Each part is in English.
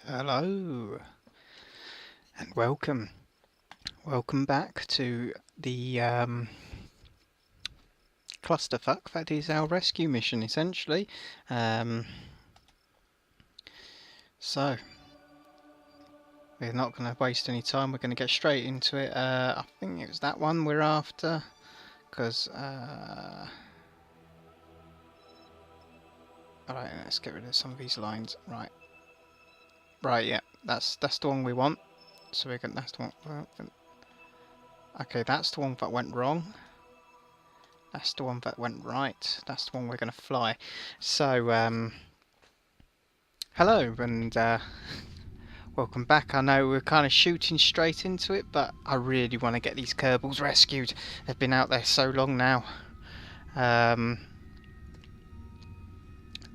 Hello and welcome. Welcome back to the clusterfuck that is our rescue mission, essentially. So we're not going to waste any time. We're going to get straight into it. I think it was that one we're after, because alright, let's get rid of some of these lines. Right, yeah, that's the one we want. So we're going. That's the one. Okay, that's the one that went wrong. That's the one that went right. That's the one we're going to fly. So, hello and welcome back. I know we're kind of shooting straight into it, but I really want to get these Kerbals rescued. They've been out there so long now.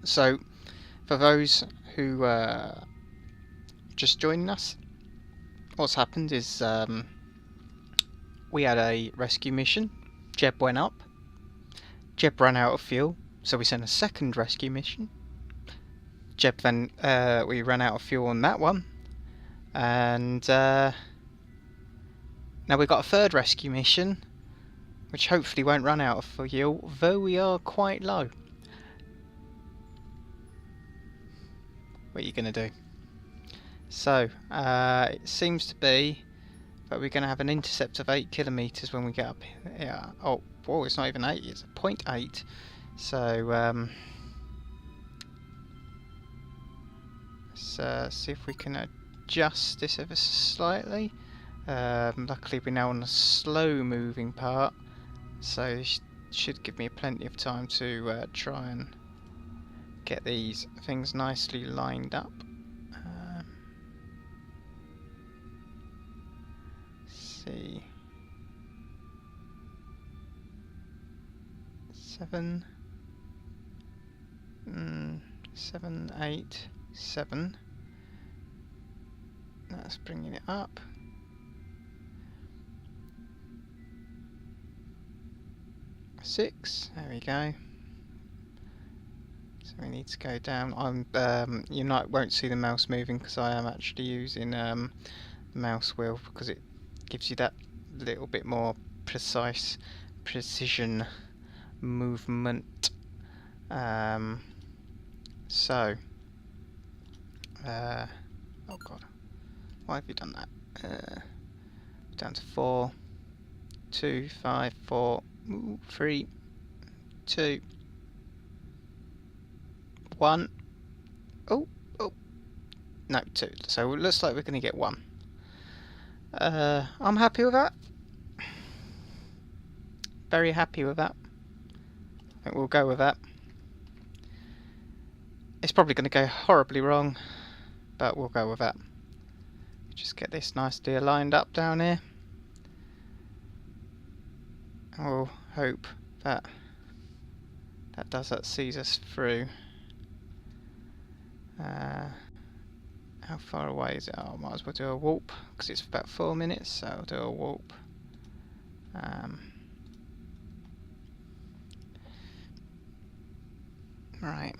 So, for those who just joining us, what's happened is we had a rescue mission. Jeb went up. Jeb ran out of fuel, so we sent a second rescue mission. Jeb then, we ran out of fuel on that one. And now we've got a third rescue mission, which hopefully won't run out of fuel, though we are quite low. What are you going to do? So, it seems to be that we're going to have an intercept of 8 kilometres when we get up here. Oh, whoa, it's not even 8, it's 0.8. So, let's see if we can adjust this ever so slightly. Luckily we're now on the slow moving part, so this should give me plenty of time to try and get these things nicely lined up. See, 7, 7, 8, 7. That's bringing it up. Six. There we go. So we need to go down. You won't see the mouse moving because I am actually using the mouse wheel because it gives you that little bit more precision movement. So, oh god, why have you done that? Down to 4, 2, 5, 4, 3, 2, 1. Oh, no, 2. So it looks like we're going to get 1. I'm happy with that. Very happy with that. I think we'll go with that. It's probably going to go horribly wrong, but we'll go with that. Just get this nicely aligned up down here. And we'll hope that that sees us through. How far away is it? Oh, I might as well do a warp because it's about 4 minutes, so I'll do a warp. Right.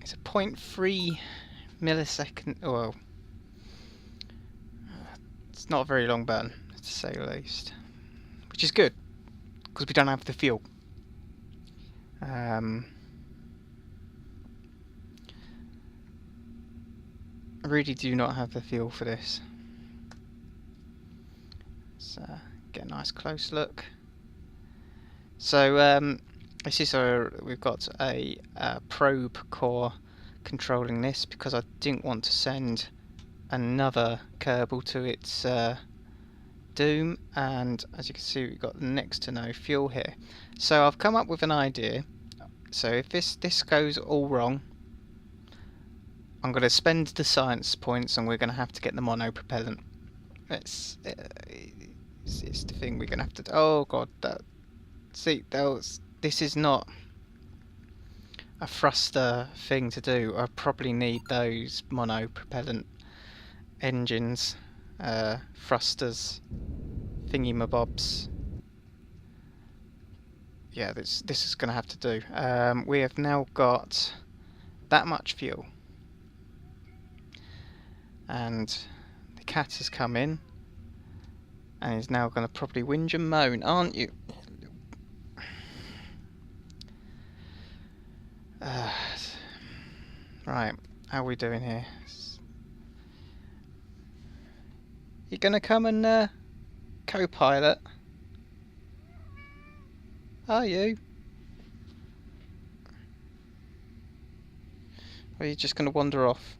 It's a 0.3 millisecond. Well, it's not a very long burn, to say the least, which is good because we don't have the fuel. I really do not have the fuel for this. Let's get a nice close look. So this is we've got a probe core controlling this because I didn't want to send another Kerbal to its doom, and as you can see we've got next to no fuel here. So I've come up with an idea. So if this goes all wrong, I'm going to spend the science points and we're going to have to get the monopropellant. It's the thing we're going to have to do. Oh god, this is not a thruster thing to do. I probably need those monopropellant engines, thrusters, thingy-mabobs. Yeah, this is going to have to do. We have now got that much fuel. And the cat has come in and is now going to probably whinge and moan, aren't you? Right, how are we doing here? You going to come and co-pilot? Are you? Or are you just going to wander off?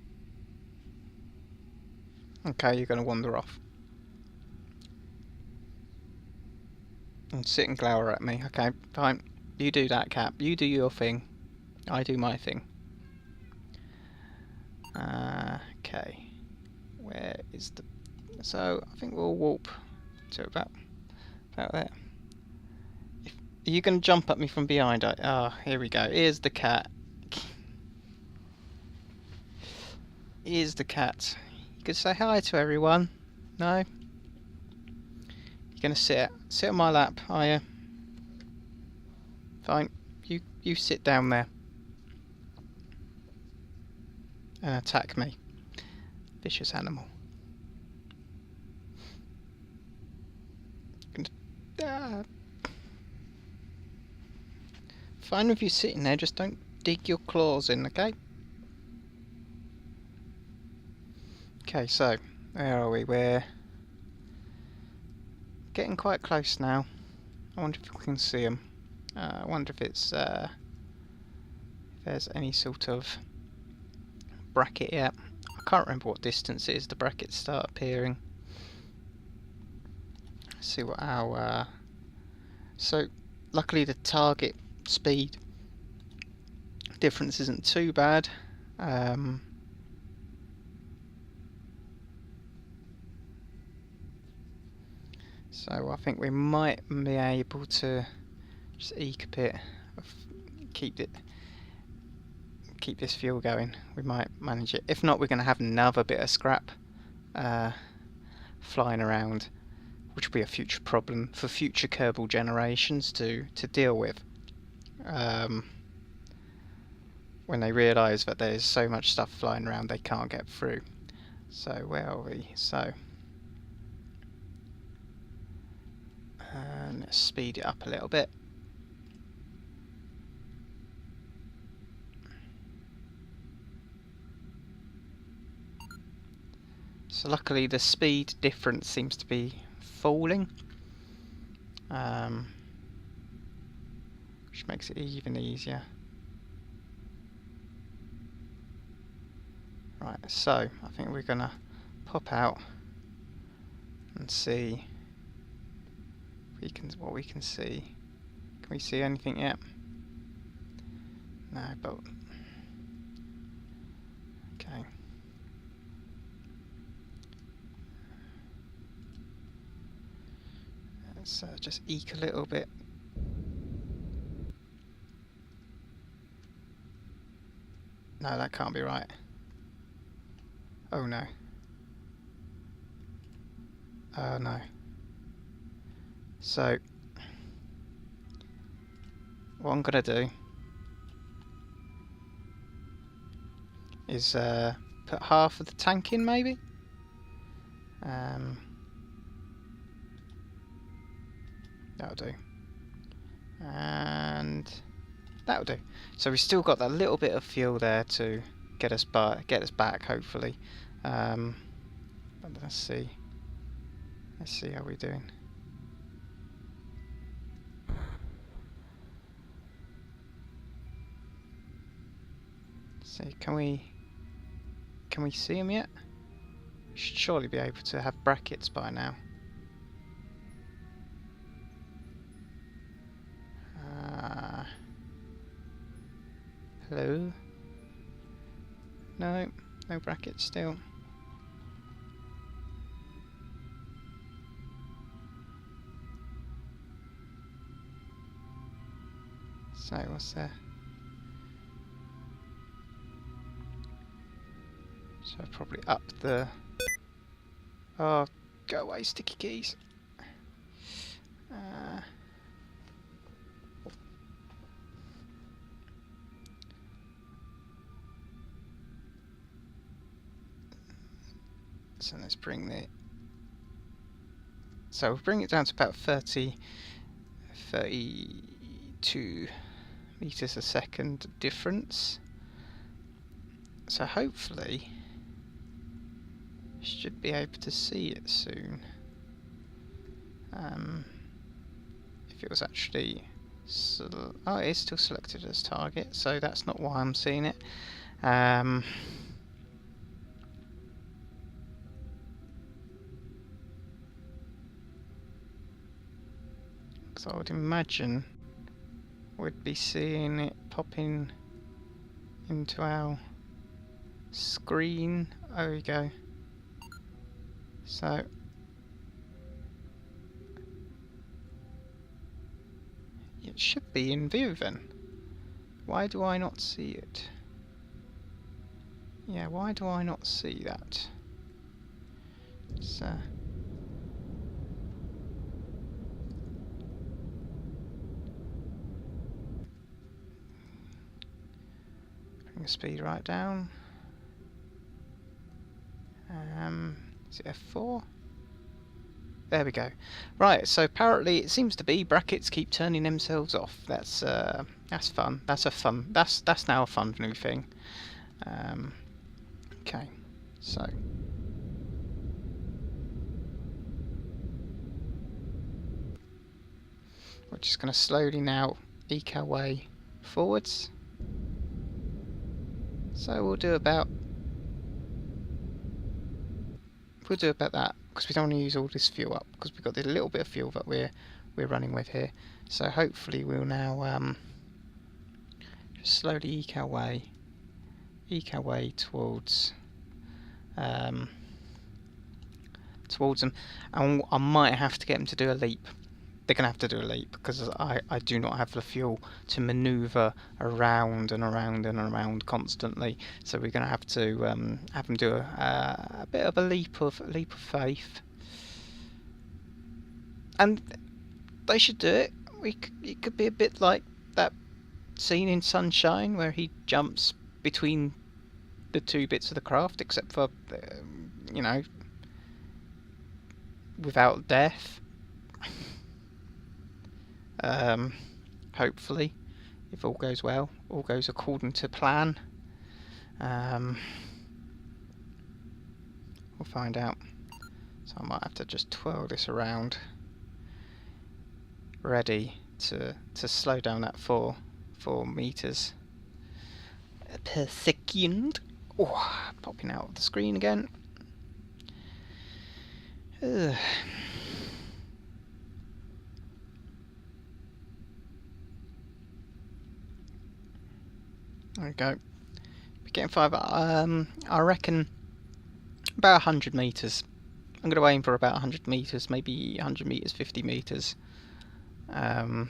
Okay, you're going to wander off. And sit and glower at me. Okay, fine. You do that, Cap. You do your thing. I do my thing. Okay. Where is the... So, I think we'll warp to about there. Are you going to jump at me from behind? Here we go. Here's the cat. Here's the cat. You could say hi to everyone. No? You're going to sit on my lap, are you? Fine. You sit down there. And attack me. Vicious animal. Fine with you sitting there, just don't dig your claws in, okay? Okay, so, where are we? We're getting quite close now. I wonder if we can see them. I wonder if it's, if there's any sort of bracket yet. I can't remember what distance it is the brackets start appearing. Let's see what our... so, luckily the target speed difference isn't too bad. So I think we might be able to just eke a bit, keep this fuel going. We might manage it. If not, we're going to have another bit of scrap flying around, which will be a future problem for future Kerbal generations to deal with. When they realise that there's so much stuff flying around they can't get through. So where are we? So let's speed it up a little bit. So luckily the speed difference seems to be falling, which makes it even easier. Right, so I think we're gonna pop out and see what we can see. Can we see anything yet? No, but okay. Let's just eke a little bit. No, that can't be right. Oh no. Oh no. So, what I'm gonna do is put half of the tank in, maybe. That'll do, and that'll do. So we've still got that little bit of fuel there to get us back, hopefully. But let's see how we're doing. See, can we see them yet? We should surely be able to have brackets by now. Hello? No brackets still. So what's there? So probably up the... Oh, go away, sticky keys. So let's bring the... So we'll bring it down to about 32 meters a second difference. So hopefully should be able to see it soon. If it was actually... oh, it is still selected as target, so that's not why I'm seeing it. So I would imagine we'd be seeing it popping into our screen. There we go. So it should be in view then. Why do I not see it? Yeah, why do I not see that? So bring the speed right down. Is it F4? There we go. Right, so apparently it seems to be brackets keep turning themselves off. That's fun. That's now a fun new thing. Okay, so we're just going to slowly now eke our way forwards. So we'll do about that, because we don't want to use all this fuel up, because we've got this little bit of fuel that we're running with here. So hopefully we'll now just slowly eke our way towards them, and I might have to get them to do a leap. They're going to have to do a leap, because I do not have the fuel to manoeuvre around and around and around constantly. So we're going to have to have them do a bit of a leap of faith, and they should do it. It could be a bit like that scene in Sunshine where he jumps between the two bits of the craft, except for you know, without death. Hopefully, if all goes well, all goes according to plan. We'll find out. So I might have to just twirl this around, ready to slow down that 4 meters per second. Oh, popping out of the screen again. Ugh. There we go. We're getting 5. I reckon about 100 meters. I'm going to aim for about 100 meters, maybe 100 meters, 50 meters. Because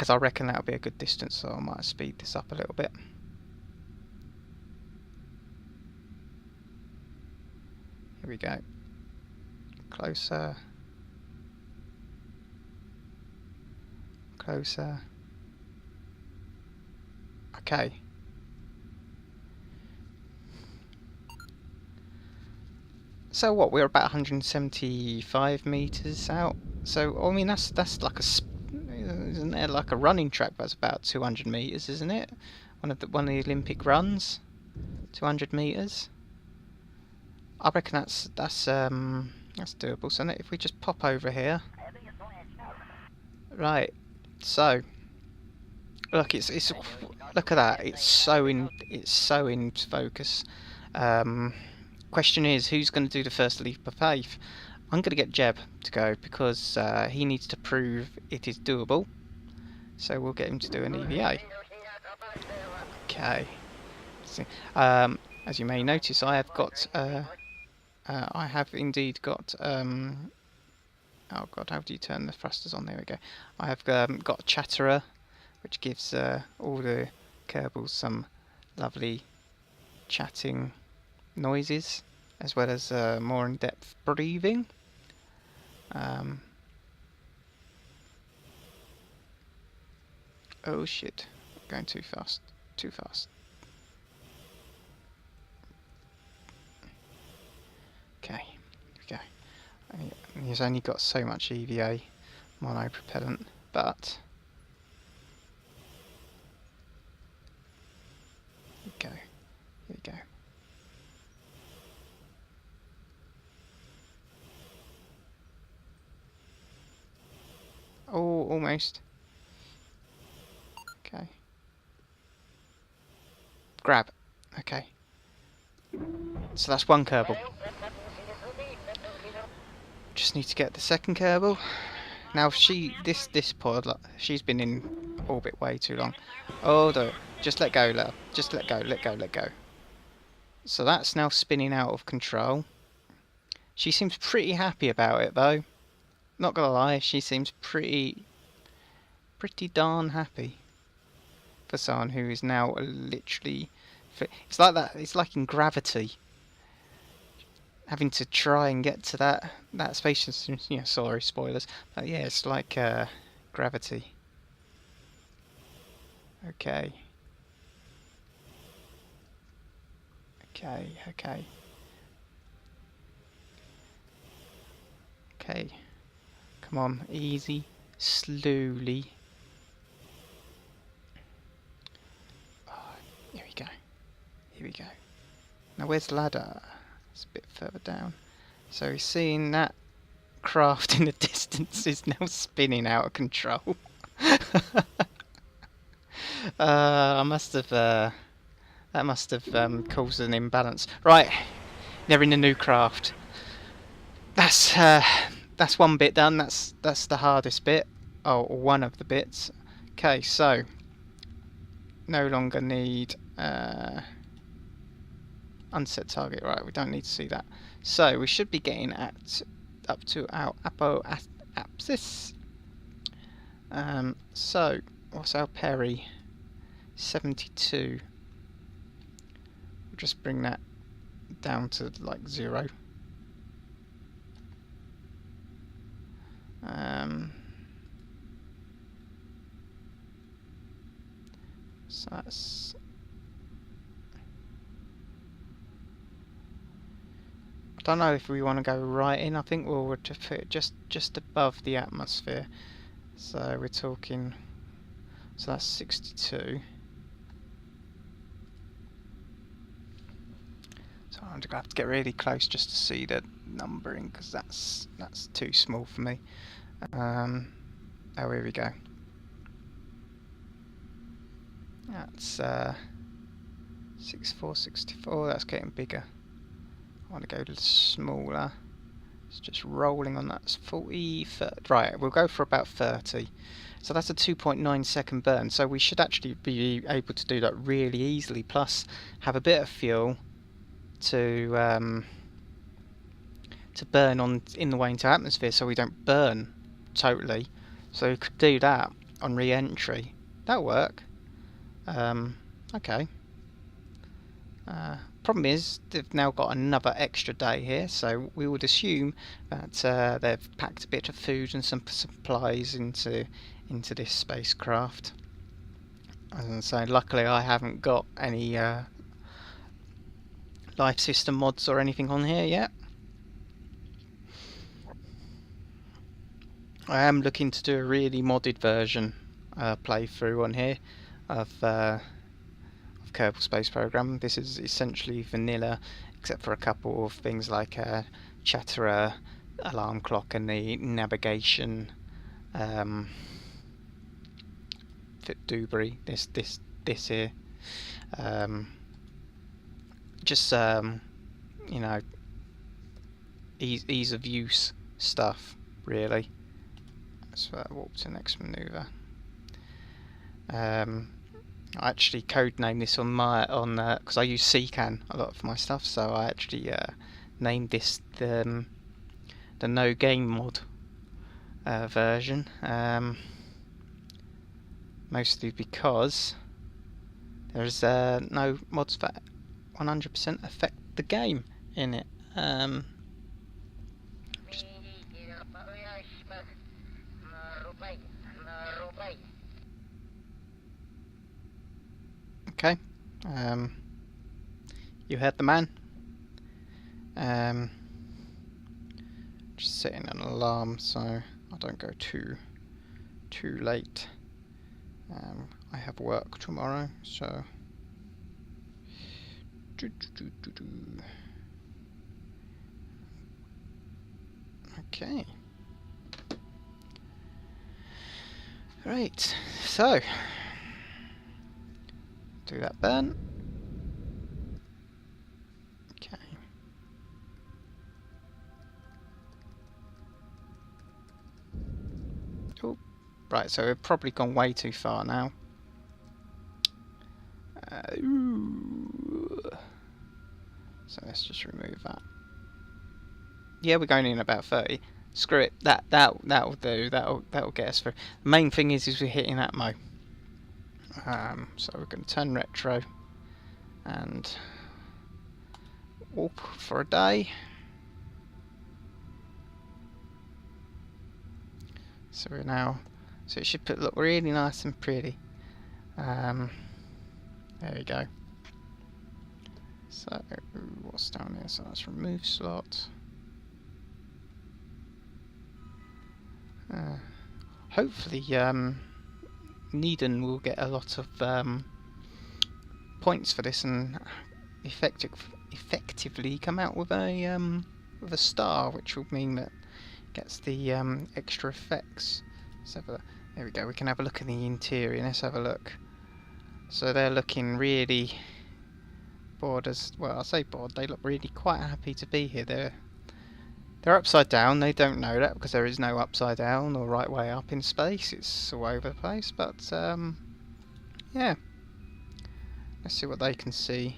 I reckon that'll be a good distance, so I might speed this up a little bit. Here we go. Closer. Closer. Okay. So what? We're about 175 meters out. So I mean that's like isn't there like a running track that's about 200 meters, isn't it? One of the Olympic runs, 200 meters. I reckon that's doable. So if we just pop over here, right? So look, it's look at that. It's so in focus. Question is, who's going to do the first leap of faith? I'm going to get Jeb to go, because he needs to prove it is doable. So we'll get him to do an EVA. Okay. So, as you may notice, I have got. I have indeed got. Oh God, how do you turn the thrusters on? There we go. I have got a chatterer, which gives all the Kerbals some lovely chatting noises, as well as more in-depth breathing. Oh shit, going too fast, too fast. And he's only got so much EVA monopropellant, but here we go. Oh, almost. Okay. Grab. Okay. So that's one Kerbal. Just need to get the second Kerbal. Now this pod, she's been in orbit way too long. Oh, just let go, love. Just let go, let go, let go. So that's now spinning out of control. She seems pretty happy about it though. Not gonna lie, she seems pretty darn happy for someone who is now literally. It's like that. It's like in Gravity, having to try and get to that space. Yeah, sorry, spoilers. But yeah, it's like Gravity. Okay. Okay. Okay. Okay. Come on, easy, slowly. Oh, here we go. Here we go. Now where's the ladder? It's a bit further down. So he's seeing that craft in the distance is now spinning out of control. I must have that must have caused an imbalance. Right, they're in the new craft. That's one bit done. That's the hardest bit. Oh, one of the bits. Okay, so no longer need unset target. Right, we don't need to see that. So we should be getting up to our apoapsis. So what's our peri? 72. We'll just bring that down to like 0. So that's I don't know if we want to go right in. I think we'll put it just above the atmosphere. So we're talking. So that's 62. So I'm going to have to get really close just to see the numbering because that's too small for me. Oh, here we go. That's 64, 64. That's getting bigger. I want to go smaller. It's just rolling on that. It's 40, 30. Right, we'll go for about 30. So that's a 2.9 second burn. So we should actually be able to do that really easily. Plus, have a bit of fuel to burn on in the way into atmosphere, so we don't burn totally. So we could do that on re-entry. That'll work. Okay. Problem is, they've now got another extra day here, so we would assume that they've packed a bit of food and some supplies into this spacecraft. And so luckily I haven't got any life system mods or anything on here yet. I am looking to do a really modded version playthrough on here of Kerbal Space Program. This is essentially vanilla, except for a couple of things like Chatterer, alarm clock, and the navigation doobry. This here. Just you know, ease of use stuff, really. So warp to next maneuver. I actually codenamed this on because I use CCAN a lot for my stuff, so I actually named this the no game mod version, mostly because there's no mods that 100% affect the game in it. Okay, you heard the man. Just setting an alarm so I don't go too late. I have work tomorrow, so okay. Right, so do that burn. Okay. Oh, right, so we've probably gone way too far now. So let's just remove that. Yeah, we're going in about 30. Screw it. That'll do. That'll get us through. The main thing is we're hitting Atmo. So we're going to turn retro and warp for a day. So we're now. So it should look really nice and pretty. There we go. So what's down here? So that's remove slot. Hopefully Nedun will get a lot of points for this and effectively come out with a star, which will mean that it gets the extra effects. There we go. We can have a look at the interior. Let's have a look. So they're looking really bored as well. I say bored. They look really quite happy to be here. They're upside down. They don't know that because there is no upside down or right way up in space. It's all over the place. But yeah, let's see what they can see.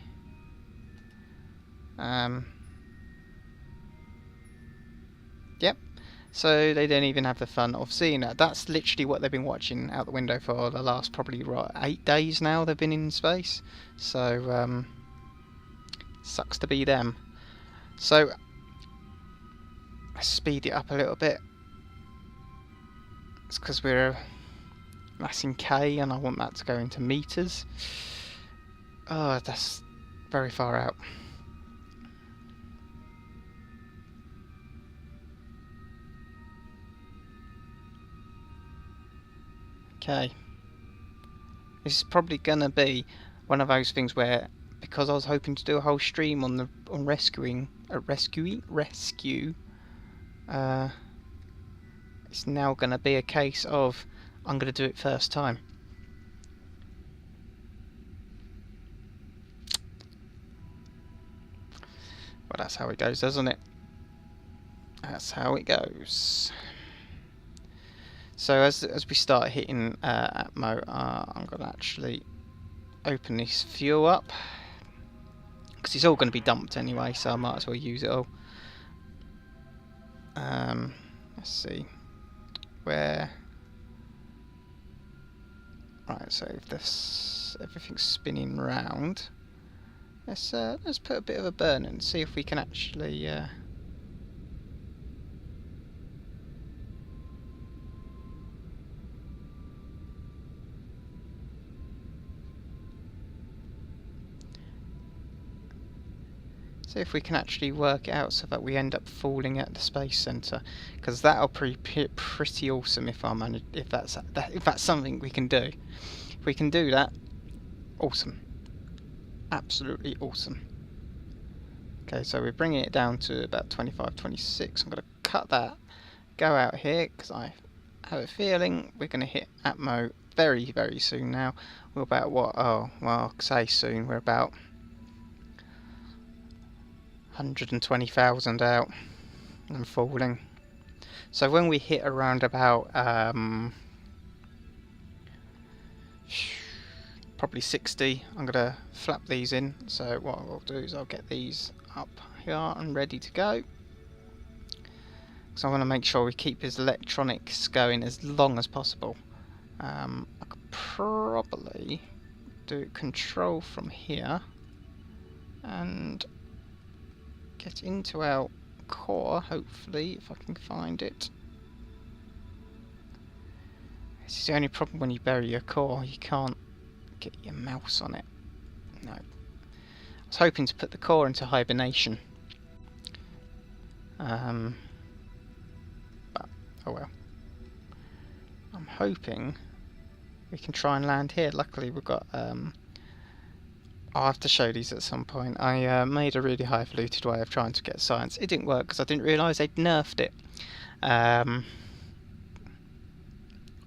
Yep. So they don't even have the fun of seeing that. That's literally what they've been watching out the window for the last probably 8 days now. They've been in space. So sucks to be them. So speed it up a little bit. It's because that's in K and I want that to go into meters. Oh, that's very far out. Okay. This is probably gonna be one of those things where, because I was hoping to do a whole stream on rescue. It's now going to be a case of I'm going to do it first time. Well, that's how it goes, doesn't it? That's how it goes. So as we start hitting Atmo, I'm going to actually open this fuel up because it's all going to be dumped anyway, so I might as well use it all. Let's see where. Right, so if everything's spinning round, let's put a bit of a burn and see if we can actually. See if we can actually work it out so that we end up falling at the space center, because that'll be pretty awesome if that's something we can do. If we can do that, awesome, absolutely awesome. Okay, so we're bringing it down to about 25, 26. I'm going to cut that, go out here because I have a feeling we're going to hit Atmo very, very soon. Now we're about what? Oh, well, say soon. We're about 120,000 out and falling. So when we hit around about probably 60, I'm going to flap these in. So what I'll do is I'll get these up here and ready to go. So I want to make sure we keep his electronics going as long as possible. I could probably do control from here and get into our core, hopefully, if I can find it. This is the only problem when you bury your core, you can't get your mouse on it. No. I was hoping to put the core into hibernation. Oh well. I'm hoping we can try and land here. Luckily we've got... I'll have to show these at some point. I made a really highfalutin way of trying to get science. It didn't work because I didn't realise they'd nerfed it.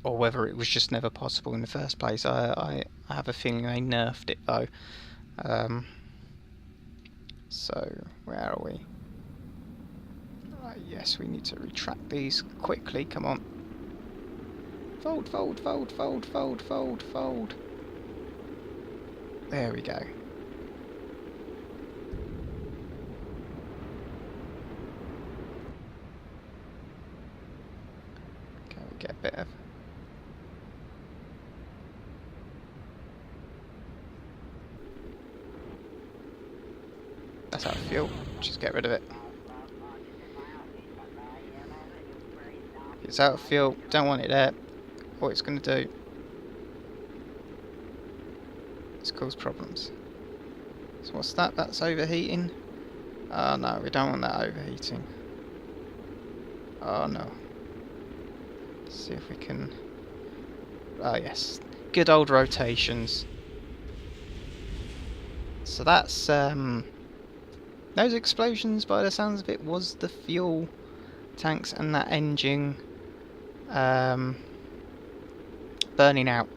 Or whether it was just never possible in the first place. I have a feeling they nerfed it though. So, where are we? Right, yes, we need to retract these quickly, come on. Fold, fold, fold, fold, fold, fold, fold. There we go. Okay, we get a bit of... That's out of fuel, just get rid of it. It's out of fuel, don't want it there. What it's going to do is cause problems. So what's that? That's overheating. Oh no, we don't want that overheating. Oh no. Let's see if we can... Ah yes, good old rotations. So that's... those explosions, by the sounds of it, was the fuel tanks and that engine burning out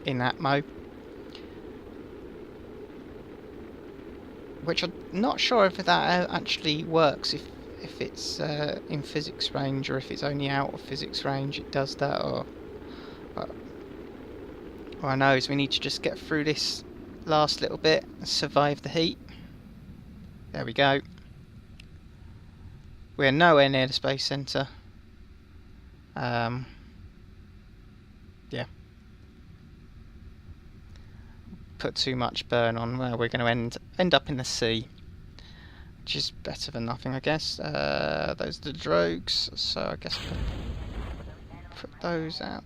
in that mode. Which I'm not sure if that actually works, if it's in physics range, or if it's only out of physics range it does that, or... What I know is we need to just get through this last little bit and survive the heat. There we go. We're nowhere near the space centre. Yeah. Put too much burn on, well, we're going to end up in the sea, which is better than nothing, I guess. Those are the drogues, so I guess put those out.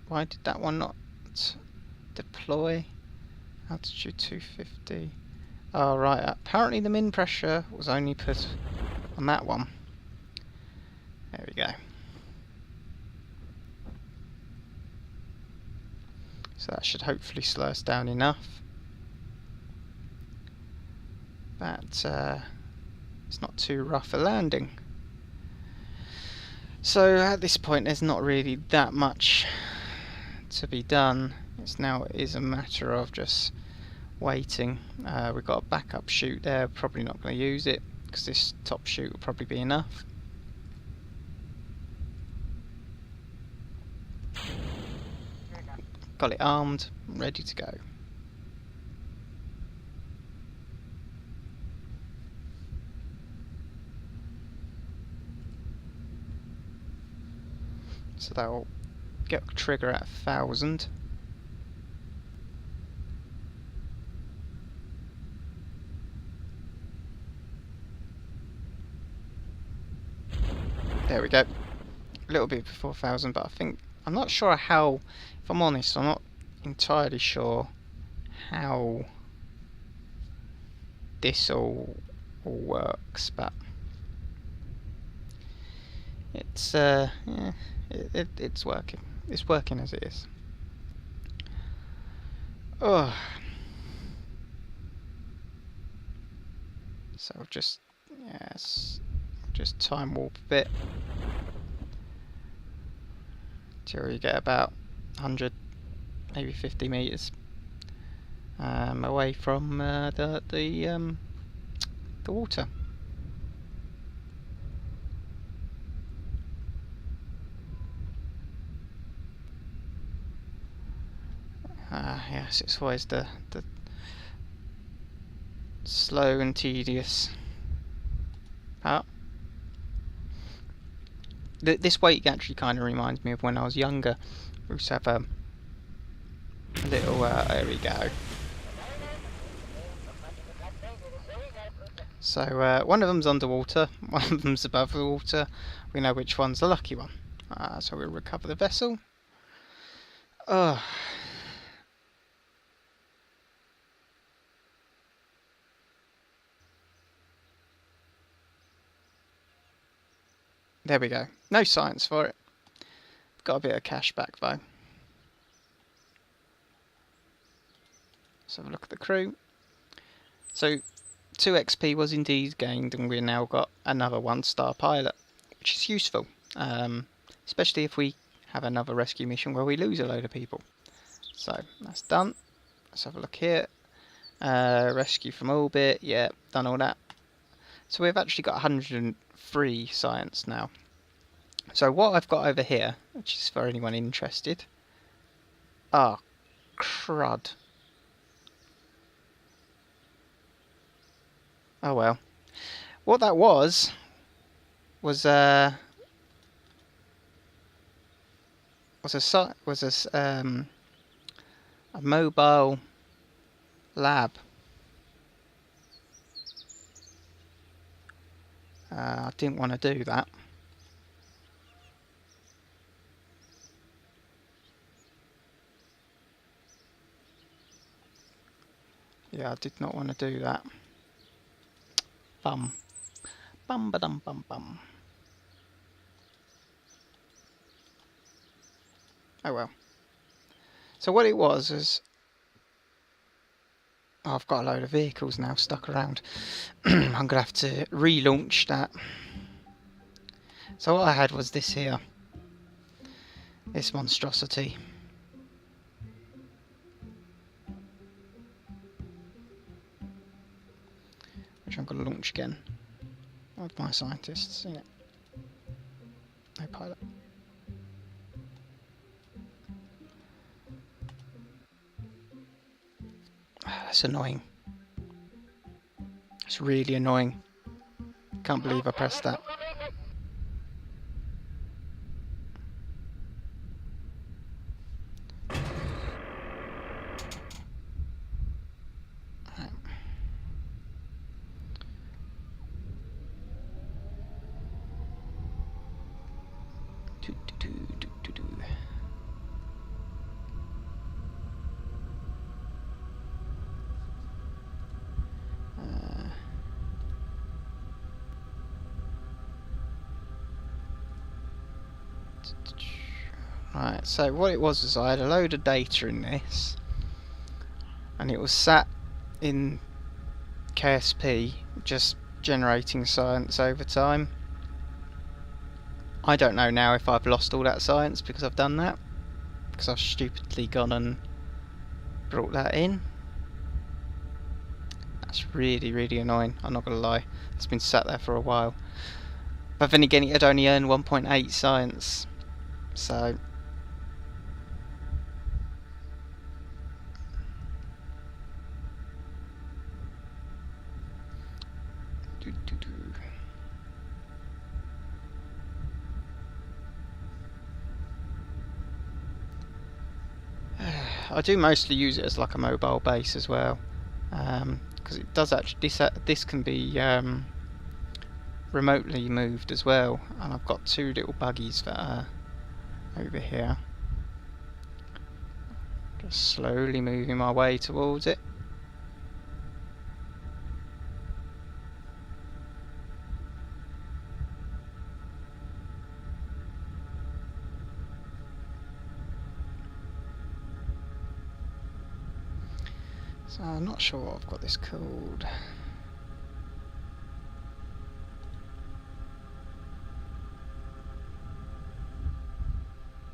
Why did that one not deploy? Altitude 250. Oh right, apparently the min pressure was only put on that one. There we go. So that should hopefully slow us down enough that it's not too rough a landing. So at this point there's not really that much to be done. It is a matter of just waiting. We've got a backup chute there, probably not going to use it because this top chute will probably be enough. Got it armed, ready to go. So that will get trigger at 1000. There we go. A little bit before 1000, but I'm not sure how, if I'm honest, I'm not entirely sure how this all works, but it's yeah, it's working. It's working as it is. Oh, so just time warp a bit till you get about 100, maybe 50 meters away from the water. Yes, it's always the slow and tedious part. This wake actually kind of reminds me of when I was younger. We used to have a little, there we go. So one of them's underwater, one of them's above the water. We know which one's the lucky one. So we'll recover the vessel. There we go. No science for it. Got a bit of cash back though. Let's have a look at the crew. So 2 XP was indeed gained, and we've now got another 1-star pilot, which is useful, especially if we have another rescue mission where we lose a load of people. So that's done. Let's have a look here. Rescue from orbit, yeah, done all that. So we've actually got 103 science now. So what I've got over here, which is for anyone interested. Ah, crud. Oh well. What that was a mobile lab. I didn't want to do that. Yeah, I did not want to do that. Bum. Bum ba dum bum bum. Oh well. So what it was is... Oh, I've got a load of vehicles now stuck around. I'm going to have to relaunch that. So what I had was this here. This monstrosity. Which I'm going to launch again. With my scientists in it. No pilot. That's annoying. It's really annoying. Can't believe I pressed that. Right. Right, so what it was I had a load of data in this, and it was sat in KSP, just generating science over time. I don't know now if I've lost all that science because I've done that, because I've stupidly gone and brought that in. That's really, really annoying, I'm not going to lie. It's been sat there for a while. But then again, it had only earned 1.8 science, so... I do mostly use it as like a mobile base as well, because it does actually, this can be remotely moved as well, and I've got 2 little buggies that are over here. Just slowly moving my way towards it. So I'm not sure what I've got this called.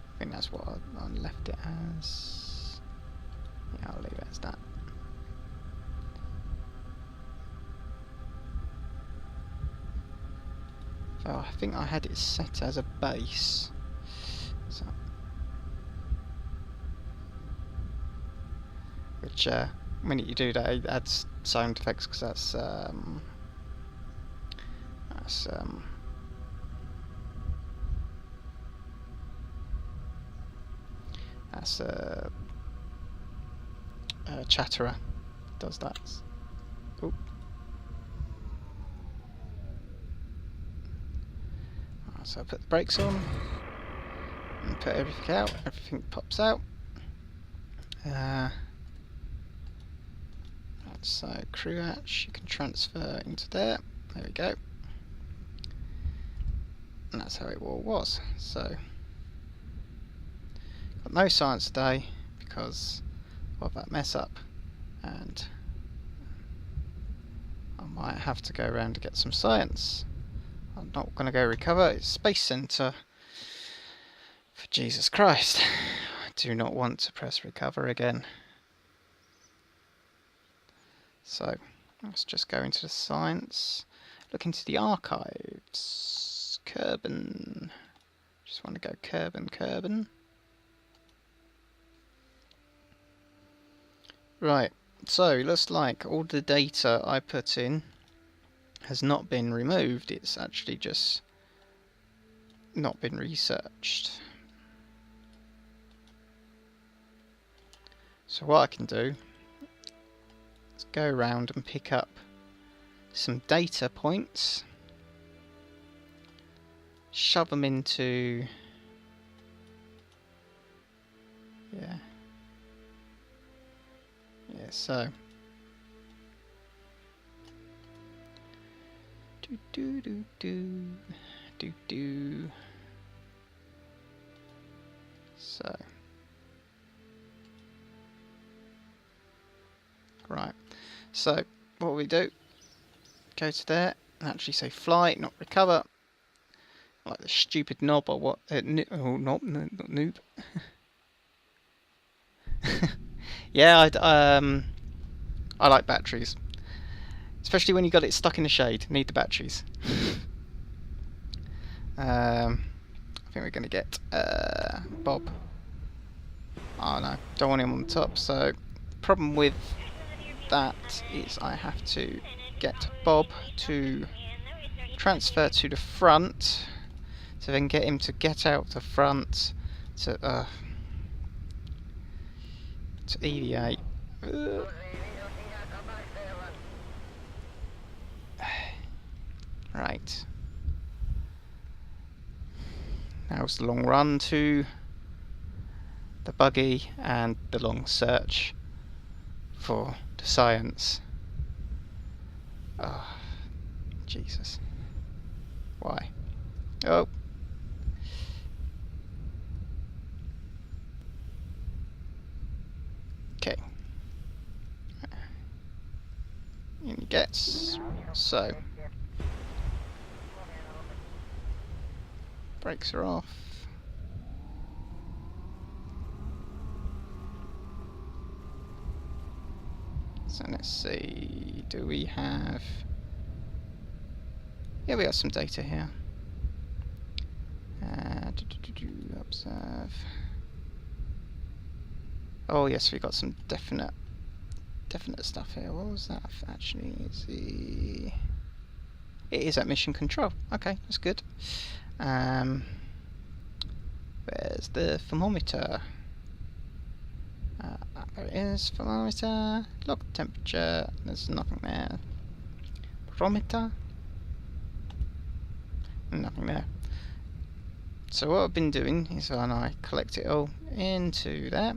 I think that's what I left it as. Yeah, I'll leave it as that. So I think I had it set as a base. So, which when you do that, it adds sound effects, because that's Chatterer does that. Oop. Right, so I put the brakes on and put everything out. Everything pops out. So crew hatch, you can transfer into there. There we go. and that's how it all was. So, got no science today because of that mess up, and I might have to go around to get some science. I'm not going to go recover. It's Space Center. For Jesus Christ, I do not want to press recover again. So, let's just go into the science. Look into the archives. Kerbal. Just want to go Kerbal. Right, so it looks like all the data I put in has not been removed. It's actually just not been researched. So what I can do is go around and pick up some data points, shove them into, so so right, so what we do, go to there and actually say fly, not recover, like the stupid knob or what, not noob. Yeah, I like batteries, especially when you got it stuck in the shade. Need the batteries. I think we're gonna get Bob. Oh no, don't want him on the top. So problem with that is I have to get Bob to transfer to the front, to then get him to get out the front to EVA. Right. Now it's the long run to the buggy and the long search for the science. Oh, Jesus. Why? Oh. Okay. In he gets. So. Brakes are off. So let's see, do we have... Yeah, we have some data here. Observe. Oh yes, we got some definite stuff here. What was that actually? It is at mission control. Okay, that's good. Where's the thermometer? There it is, thermometer. Log temperature. There's nothing there. Barometer. Nothing there. So what I've been doing is when I collect it all into there.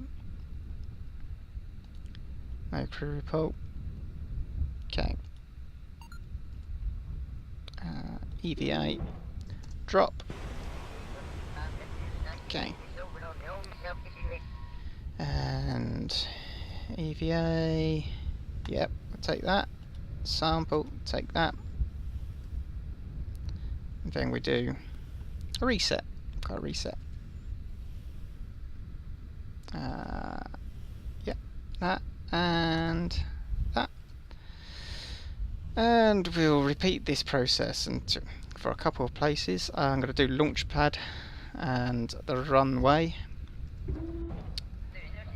No crew report. Okay. EVA. Drop. Okay. And EVA. Yep, I'll take that. Sample, take that. And then we do a reset. Got a reset. Yep, that and that. And we'll repeat this process for a couple of places. I'm going to do launchpad and the runway,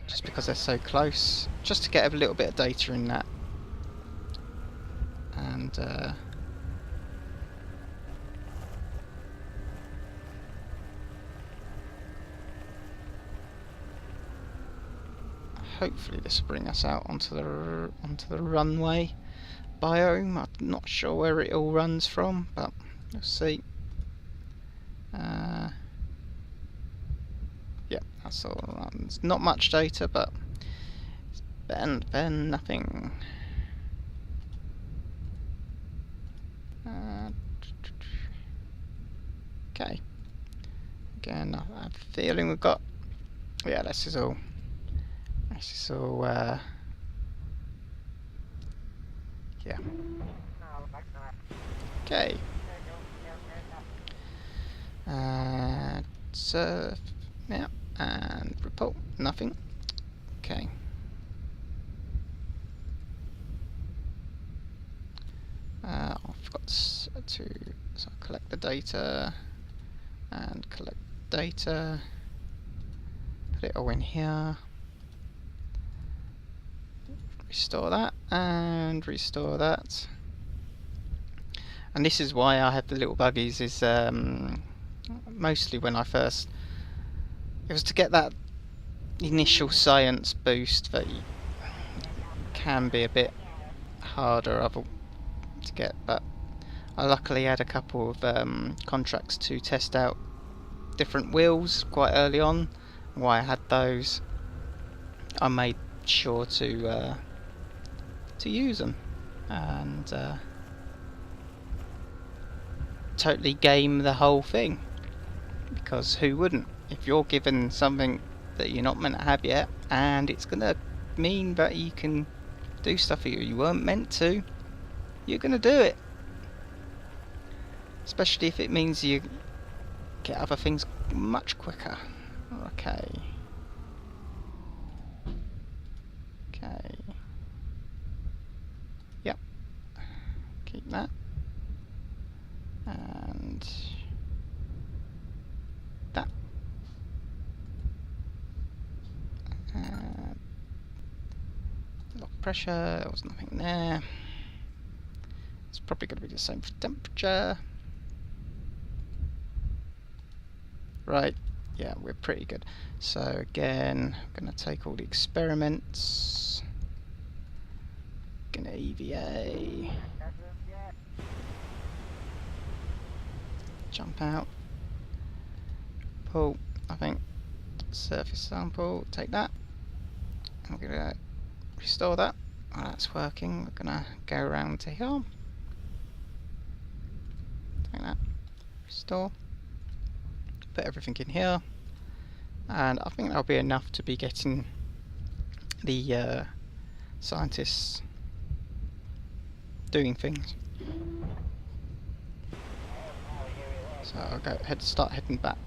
just because they're so close, just to get a little bit of data in that. And hopefully this will bring us out onto the runway biome. I'm not sure where it all runs from, but we'll see. Yeah, that's all it runs. Not much data, but it's better than nothing. Okay. Again, I have a feeling we've got. Yeah, this is all. Yeah. Okay. Surf. Yeah. And report. Nothing. Okay. I forgot to collect the data and collect data. Put it all in here. Restore that and restore that. And this is why I have the little buggies. Is mostly when I first. It was to get that initial science boost that can be a bit harder to get, but I luckily had a couple of contracts to test out different wheels quite early on. Why I had those, I made sure to use them and totally game the whole thing, because who wouldn't? If you're given something that you're not meant to have yet, and it's gonna mean that you can do stuff you weren't meant to, you're gonna do it. Especially if it means you get other things much quicker. Okay. Okay. Yep. Keep that. And that. Lock pressure, there was nothing there. It's probably going to be the same for temperature. Right, yeah, we're pretty good. So again, I'm going to take all the experiments. Going to EVA. Jump out. Pull, I think. Surface sample, take that. I'm going to restore that. While that's working, we're going to go around to here. Take that. Restore. Put everything in here. And I think that'll be enough to be getting the scientists doing things. So I'll start heading back.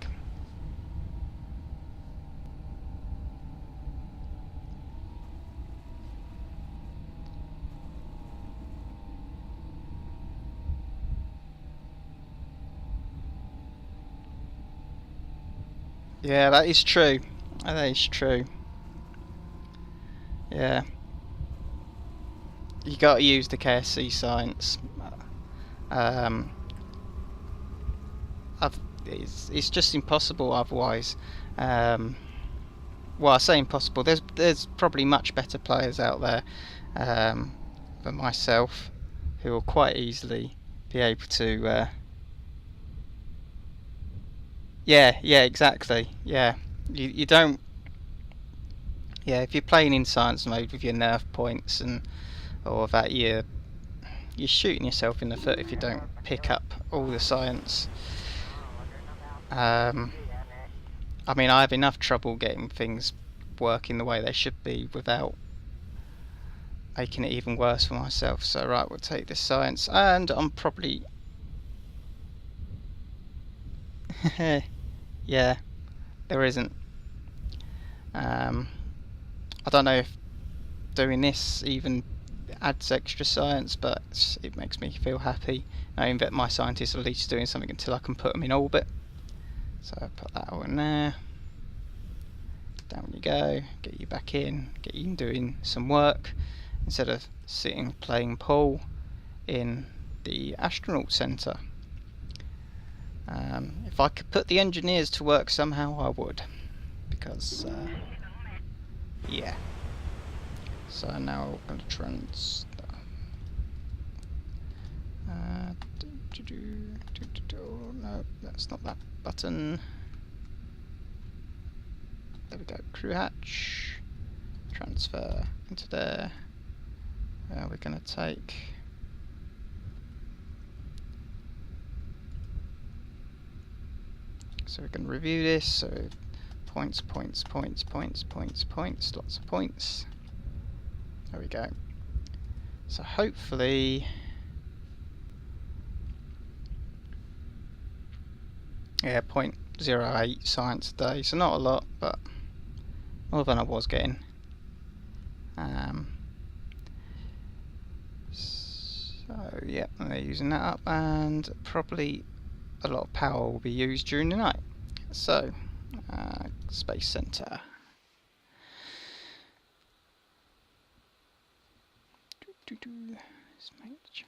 Yeah, that is true. That is true. Yeah. You got to use the KSC science. It's just impossible otherwise. Well, I say impossible. There's probably much better players out there than myself, who will quite easily be able to. Yeah, exactly. Yeah, you don't. Yeah, if you're playing in science mode with your nerf points and all that, you're shooting yourself in the foot if you don't pick up all the science. I mean, I have enough trouble getting things working the way they should be without making it even worse for myself. So right, we'll take this science, and I'm probably yeah, there isn't. I don't know if doing this even adds extra science, but it makes me feel happy knowing that my scientists are at least doing something until I can put them in orbit. So I put that all in there. Down you go, get you back in, get you doing some work instead of sitting playing pool in the astronaut centre. If I could put the engineers to work somehow, I would, because yeah. So now I'm going to trans. No, that's not that button. There we go. Crew hatch. Transfer into there. We're going to take. So we can review this. So points, points, points, points, points, points, lots of points. There we go. So hopefully, yeah, 0.08 science a day. So not a lot, but more than I was getting. So yeah, they're using that up, and probably a lot of power will be used during the night. So, Space Center. Let's make the chat.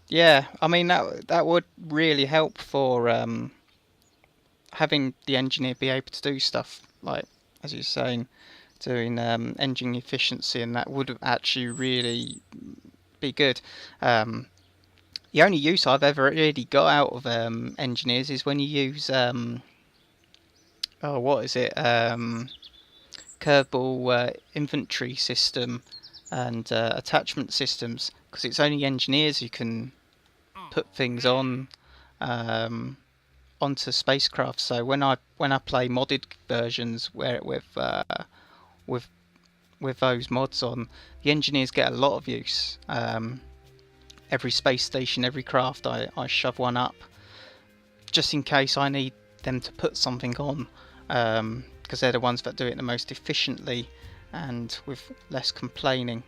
Yeah, I mean that would really help for having the engineer be able to do stuff like, as you're saying, doing engine efficiency, and that would actually really be good. The only use I've ever really got out of engineers is when you use what is it? Kerbal inventory system and attachment systems, because it's only engineers who can put things on onto spacecraft. So when I play modded versions where with with those mods on, the engineers get a lot of use. Every space station, every craft, I shove one up just in case I need them to put something on, because they're the ones that do it the most efficiently and with less complaining.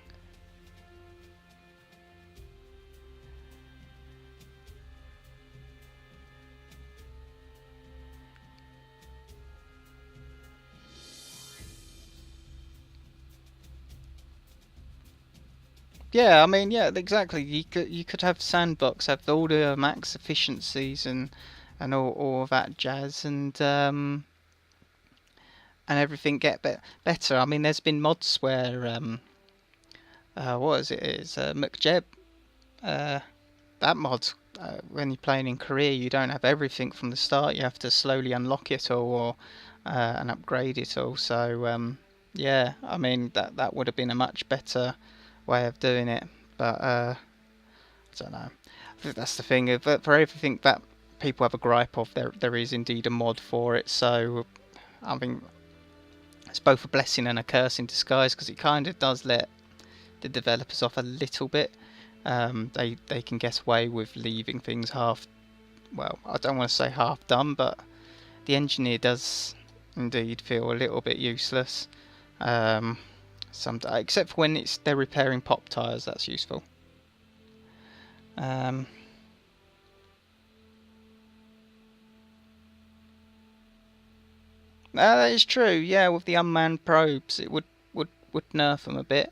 Yeah, I mean, yeah, exactly. You could have Sandbox have all the max efficiencies and all of that jazz, and everything get better. I mean, there's been mods where what is it? It's Jeb. That mod, when you're playing in Korea, you don't have everything from the start. You have to slowly unlock it all, or and upgrade it all. So yeah, I mean that would have been a much better way of doing it. But I don't know. I think that's the thing. But for everything that people have a gripe of, there is indeed a mod for it. So I mean, it's both a blessing and a curse in disguise, because it kind of does let the developers off a little bit. They can get away with leaving things half, well, I don't want to say half done, but the engineer does indeed feel a little bit useless. Except for when they're repairing pop tyres, that's useful. That is true. Yeah, with the unmanned probes, it would nerf them a bit.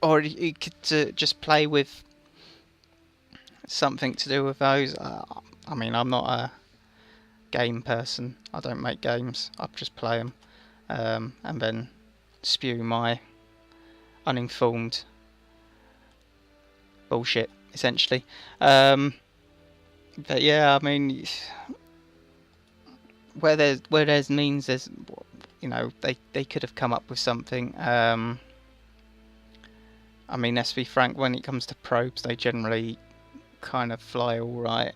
Or you could just play with something to do with those. I mean, I'm not a game person. I don't make games. I just play them, and then spew my uninformed bullshit, essentially. But yeah, I mean, where there's means, there's, you know, they could have come up with something. I mean, let's be frank, when it comes to probes, they generally kind of fly all right.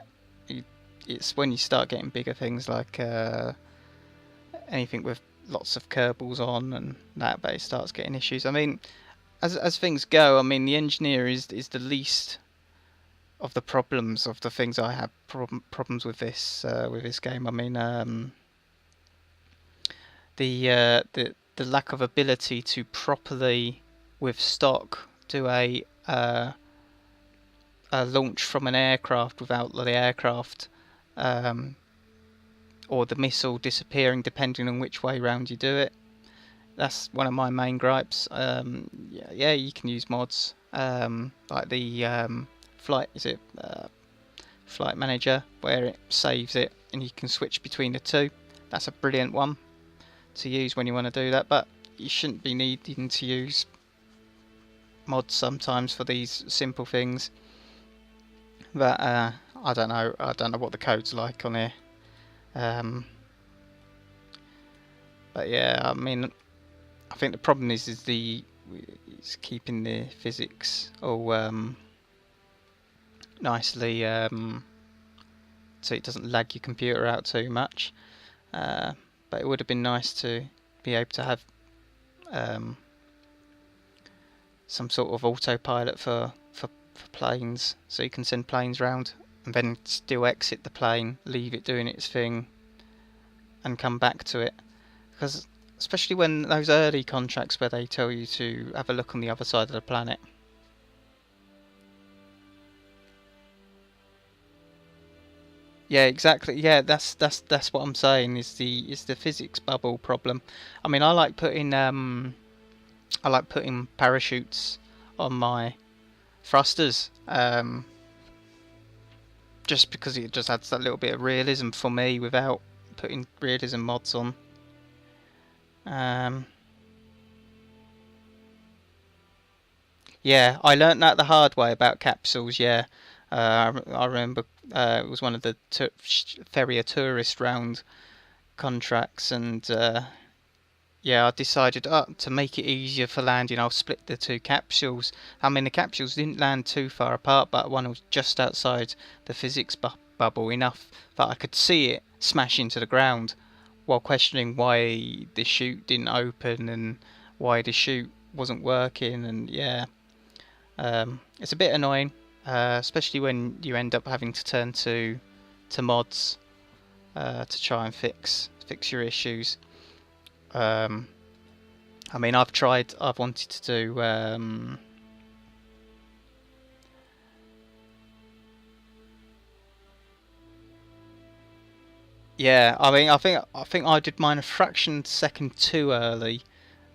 It's when you start getting bigger things like anything with lots of Kerbals on and that it starts getting issues. I mean, as things go, I mean, the engineer is the least of the problems of the things I have problems with this game. I mean, the lack of ability to properly, with stock, do a launch from an aircraft without the aircraft or the missile disappearing, depending on which way round you do it. That's one of my main gripes. Yeah, you can use mods like the flight manager, where it saves it and you can switch between the two. That's a brilliant one to use when you want to do that, but you shouldn't be needing to use mods sometimes for these simple things. But I don't know what the code's like on here. Um, but yeah, I mean, I think the problem is keeping the physics all nicely, so it doesn't lag your computer out too much. But it would have been nice to be able to have um, some sort of autopilot for planes, so you can send planes round and then still exit the plane, leave it doing its thing, and come back to it. Because especially when those early contracts where they tell you to have a look on the other side of the planet. Yeah, exactly. Yeah, that's what I'm saying is the physics bubble problem. I mean, I like putting parachutes on my thrusters, just because it just adds that little bit of realism for me without putting realism mods on. Um, yeah, I learnt that the hard way about capsules. Yeah, I remember it was one of the Ferrier tourist round contracts, and yeah, I decided to make it easier for landing, I'll split the two capsules. I mean, the capsules didn't land too far apart, but one was just outside the physics bubble enough that I could see it smash into the ground, while questioning why the chute didn't open and why the chute wasn't working. And yeah, it's a bit annoying, especially when you end up having to turn to mods to try and fix your issues. Um, I mean, I've wanted to do yeah, I mean, I think I did mine a fraction second too early,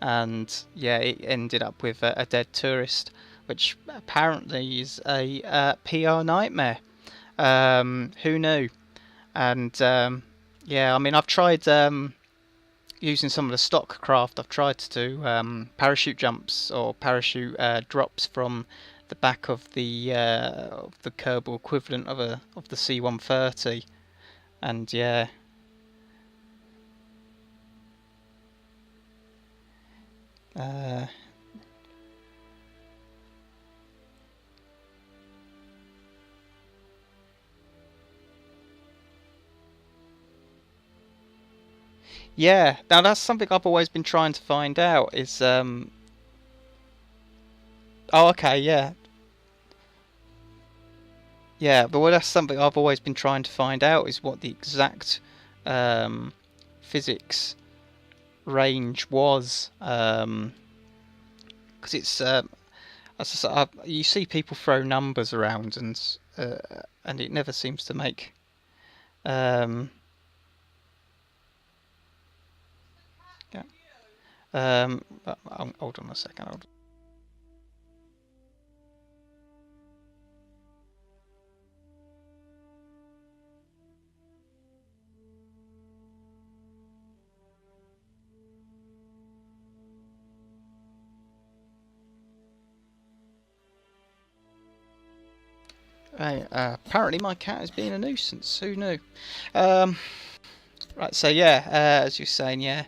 and yeah, it ended up with a dead tourist, which apparently is a PR nightmare. Who knew? And yeah, I mean, I've tried using some of the stock craft. I've tried to do parachute jumps or parachute drops from the back of the Kerbal equivalent of the C-130, and yeah. Uh, yeah, now that's something I've always been trying to find out is oh, okay, yeah. Yeah, but well, that's something I've always been trying to find out is what the exact um physics range was, because it's you see people throw numbers around, and it never seems to make um yeah. Hold on a second. Right, apparently my cat is being a nuisance. Who knew? Um, right, so yeah, as you're saying, yeah,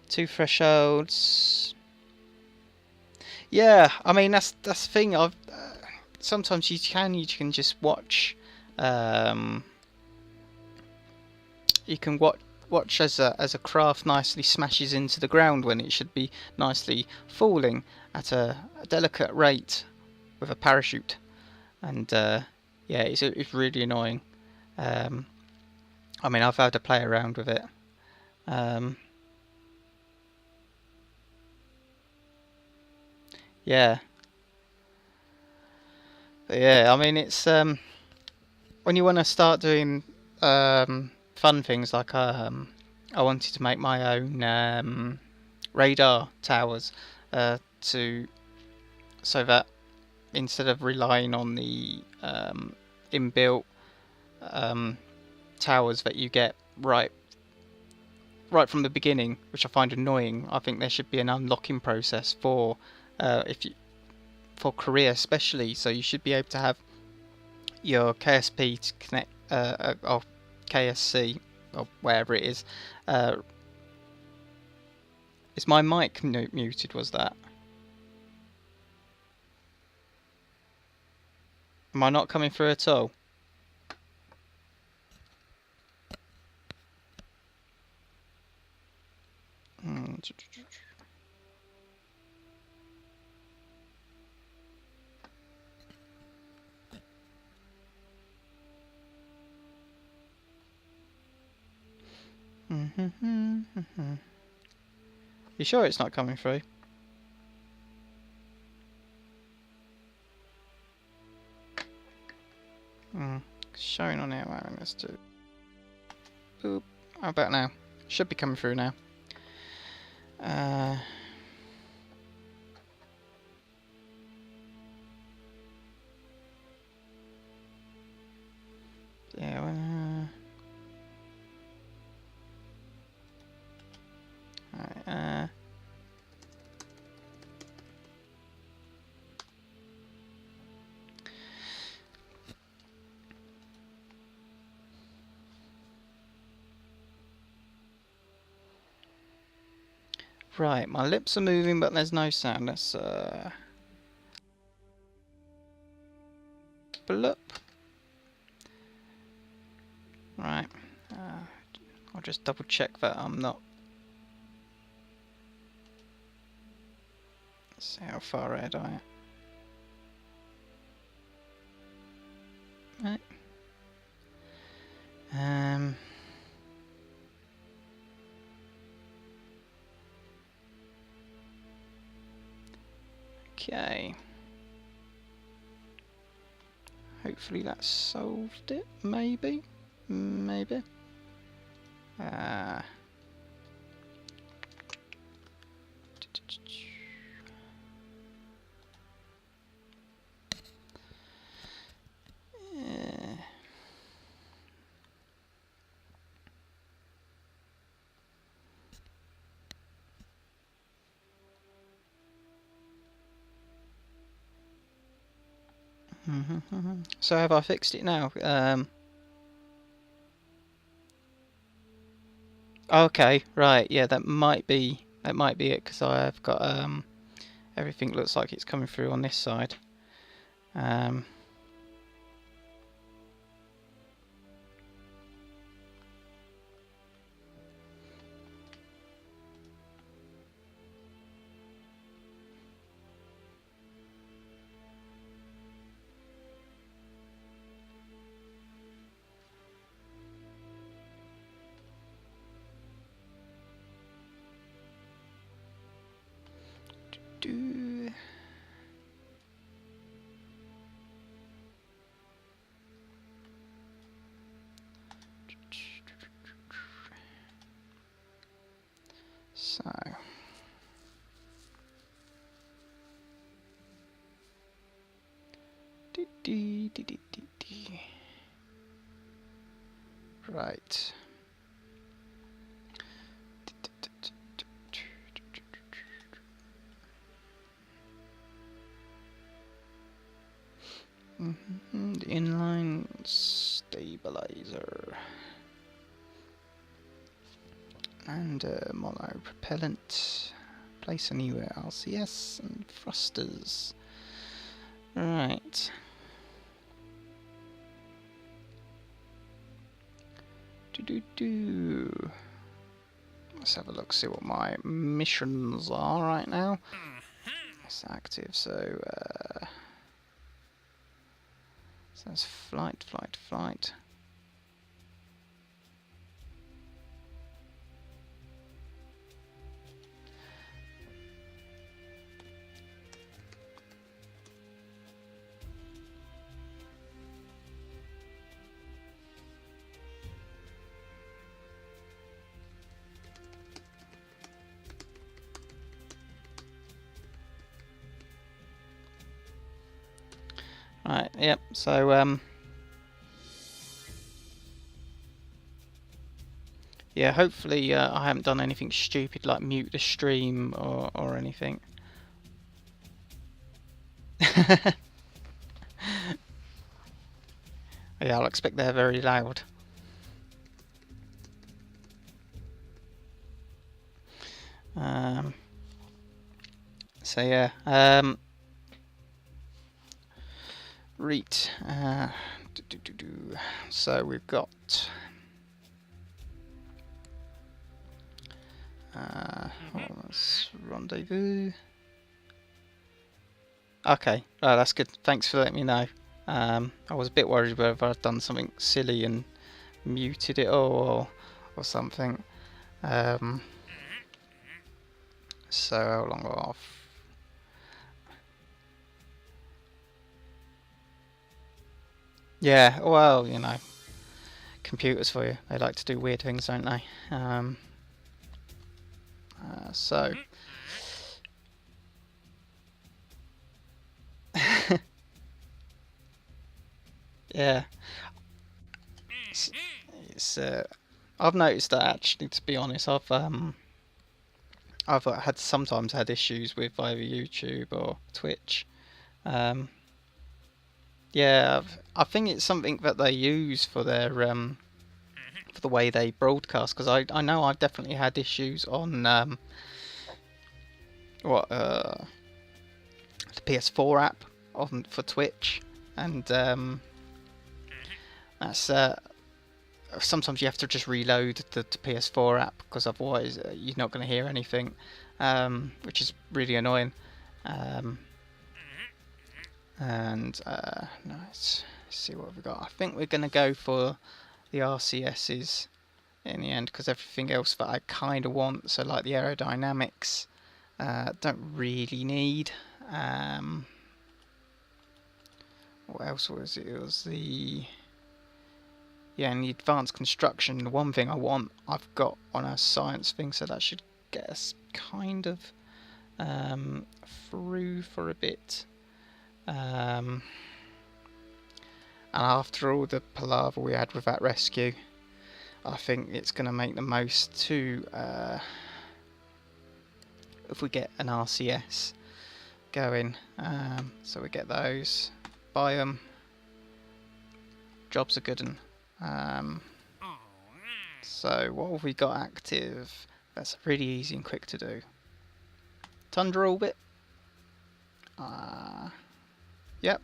two thresholds. Yeah, I mean that's the thing. I've sometimes you can just watch. Um, you can watch as a craft nicely smashes into the ground when it should be nicely falling at a delicate rate with a parachute, and yeah, it's really annoying. Um, I mean, I've had to play around with it. Um, yeah, yeah. I mean, it's when you want to start doing fun things like I wanted to make my own radar towers to so that instead of relying on the inbuilt um, towers that you get right from the beginning, which I find annoying. I think there should be an unlocking process for if you for Korea especially. So you should be able to have your KSP to connect or KSC or wherever it is. Is my mic muted? Was that? Am I not coming through at all? You sure it's not coming through? Showing on here. Right, let's do. Boop. How about now? Should be coming through now. Yeah. Right, right, my lips are moving, but there's no sound. Let's bloop. Right. I'll just double check that I'm not. Let's see how far ahead I am. Right. Okay. Hopefully that solved it. Maybe. Maybe. So have I fixed it now? Okay, right, yeah, that might be it, because I've got everything looks like it's coming through on this side. So right. The inline stabilizer and mono propellant. Place anywhere LCS and thrusters. Right. Let's have a look, see what my missions are right now. It's active, so that's flight. Right, yep, so yeah, hopefully I haven't done anything stupid like mute the stream or anything. Yeah, I'll expect they're very loud. So yeah, Reet. So we've got rendezvous. Okay, oh, that's good. Thanks for letting me know. I was a bit worried whether I'd done something silly and muted it all or something. So how long off? Yeah, well, you know, computers for you. They like to do weird things, don't they? So. Yeah. It's I've noticed that actually, to be honest, I've had sometimes had issues with either YouTube or Twitch. Yeah, I think it's something that they use for their for the way they broadcast. Because I know I've definitely had issues on the PS4 app on for Twitch, and that's sometimes you have to just reload the PS4 app because otherwise you're not going to hear anything, which is really annoying. And let's see what we've got. I think we're going to go for the RCSs in the end because everything else that I kind of want, so like the aerodynamics, don't really need. What else was it? It was the and the advanced construction. The one thing I want, I've got on a science thing, so that should get us kind of through for a bit. And after all the palaver we had with that rescue, I think it's going to make the most to if we get an RCS going. So we get those, buy them. Jobs are good and so what have we got active? That's really easy and quick to do. Tundra orbit. Yep.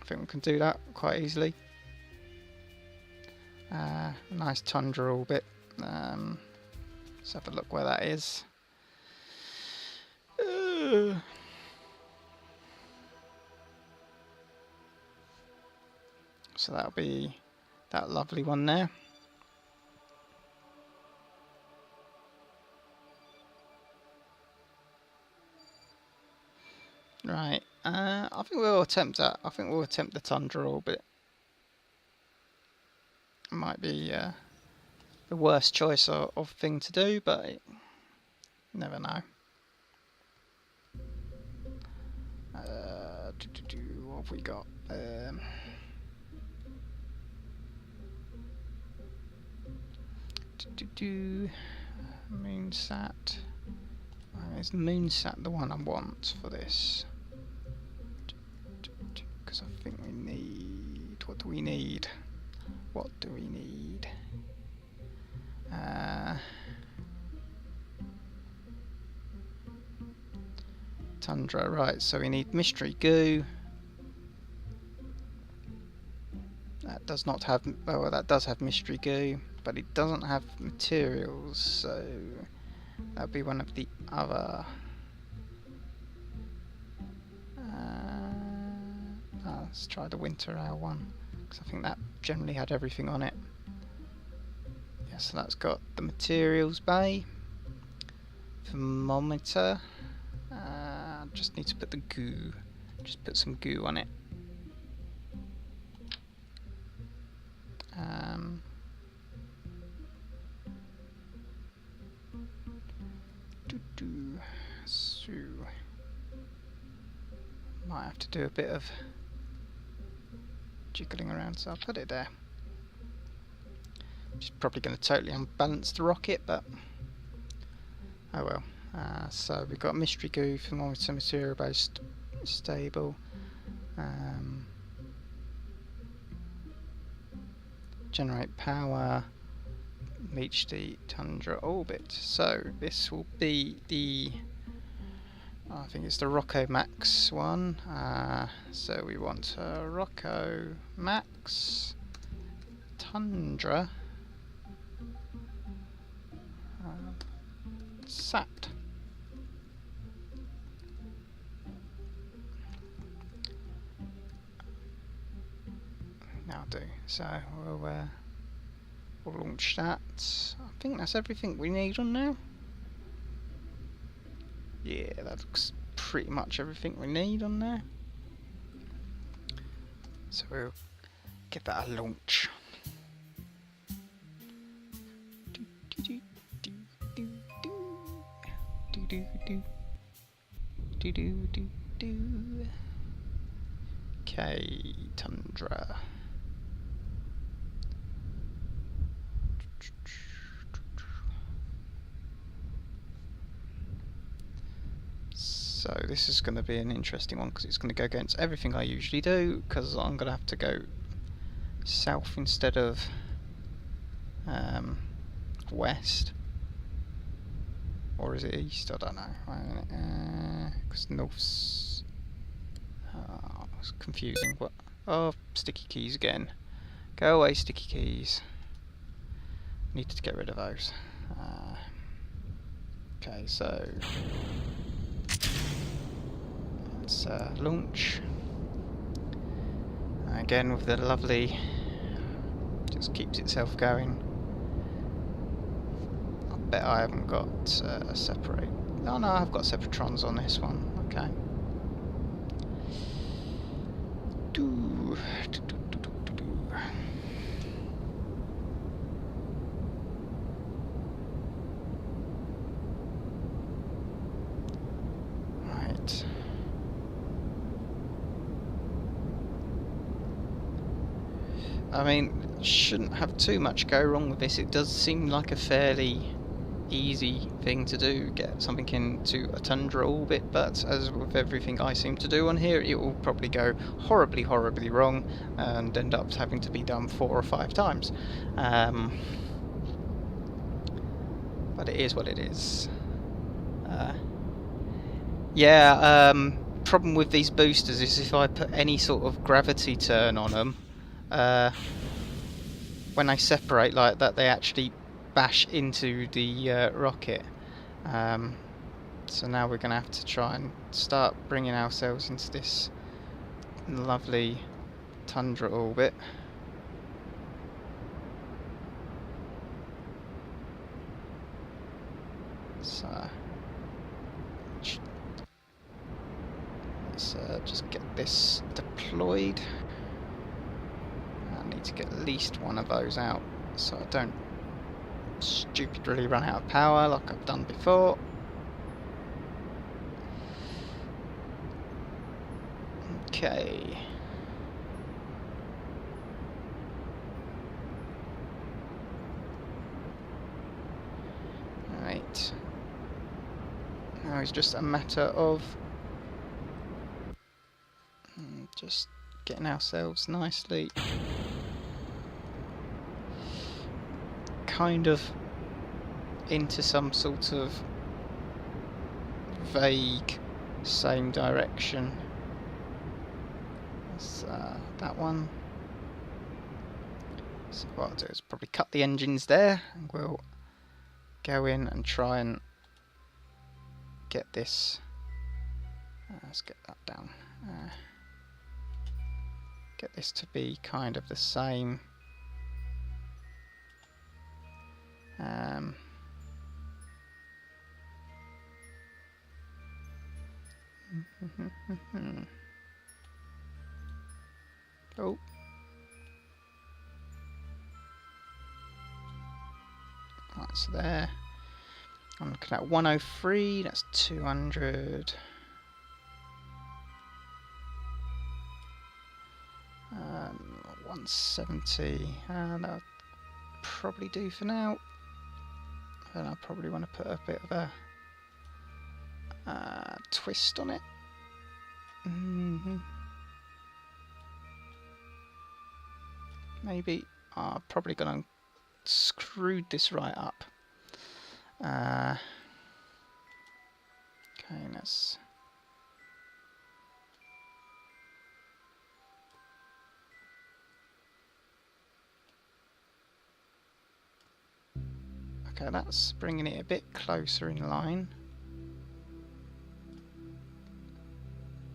I think we can do that quite easily. Nice tundra orbit. Let's have a look where that is. So that'll be that lovely one there. Right. I think we'll attempt that. I think we'll attempt the tundra orbit. It might be the worst choice of thing to do, but you never know. What have we got? Moonsat. Is Moonsat the one I want for this? Because I think we need. What do we need? What do we need? Tundra, right, so we need mystery goo. That does not have, well, that does have mystery goo, but it doesn't have materials, so that'll be one of the other. Let's try the winter hour one, because I think that generally had everything on it. Yeah, so that's got the materials bay, thermometer. Just need to put the goo, just put some goo on it. So might have to do a bit of jiggling around, so I'll put it there. Which is probably going to totally unbalance the rocket, but oh well. So we've got mystery goo, thermometer, material based, stable. Generate power. reach the tundra orbit. So this will be the, I think it's the Rocco Max one. So we want Rocco Max Tundra Sat. Now do. So we'll launch that. I think that's everything we need on now. Yeah, that looks pretty much everything we need on there. So we'll give that a launch. Okay, Tundra. So this is going to be an interesting one because it's going to go against everything I usually do, because I'm going to have to go south instead of west. Or is it east? I don't know. Because north's... Oh, it's confusing. What? Oh, sticky keys again. Go away, sticky keys. Need to get rid of those. Okay, so... let's launch. Again with the lovely... just keeps itself going. I bet I haven't got a separate... No, I've got separatrons on this one. Okay. Right. I mean, shouldn't have too much go wrong with this. It does seem like a fairly easy thing to do, get something into a tundra orbit, but as with everything I seem to do on here, it will probably go horribly wrong and end up having to be done 4 or 5 times. But it is what it is. Problem with these boosters is if I put any sort of gravity turn on them, when they separate like that, they actually bash into the rocket. So now we're going to have to try and start bringing ourselves into this lovely tundra orbit. So let's just get this deployed. I need to get at least one of those out so I don't stupidly run out of power like I've done before. Okay. Right. Now it's just a matter of just getting ourselves nicely kind of into some sort of vague same direction as that one. So what I'll do is probably cut the engines there, and we'll go in and try and get this. Let's get that down. Get this to be kind of the same. Oh. Right, so there. I'm looking at 103, that's 200. 170, and that'll probably do for now. And I probably want to put a bit of a twist on it. Maybe I'm probably going to screwed this right up. Okay, let's... Okay, that's bringing it a bit closer in line.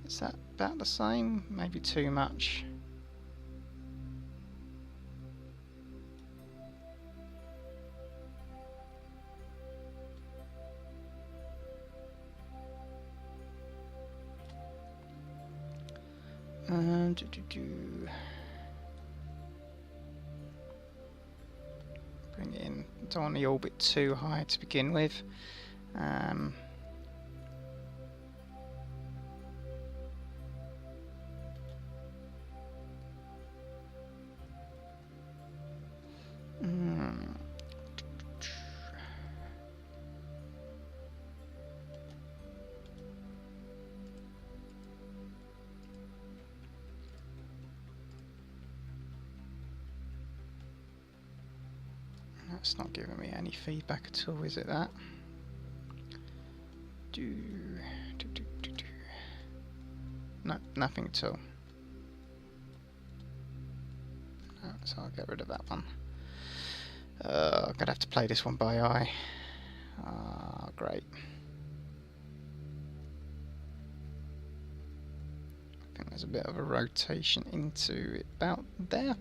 Is that about the same? Maybe too much. Bring it in. Don't want the orbit too high to begin with. That's not giving me any feedback at all, is it that? No, nothing at all. No, so I'll get rid of that one. I'm gonna have to play this one by eye. Ah, great. I think there's a bit of a rotation into it about there.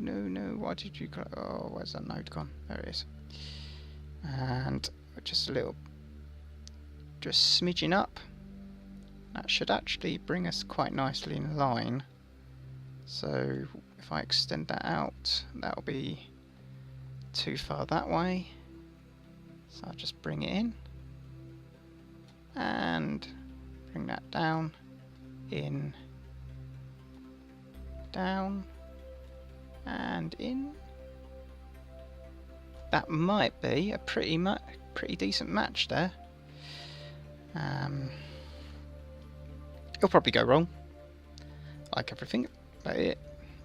No, why did you go? Oh, where's that node gone? There it is. And just a little, just smidging up. That should actually bring us quite nicely in line. So if I extend that out, that'll be too far that way. So I'll just bring it in. And bring that down, in, down, and in. That might be a pretty decent match there. It'll probably go wrong, like everything, but it,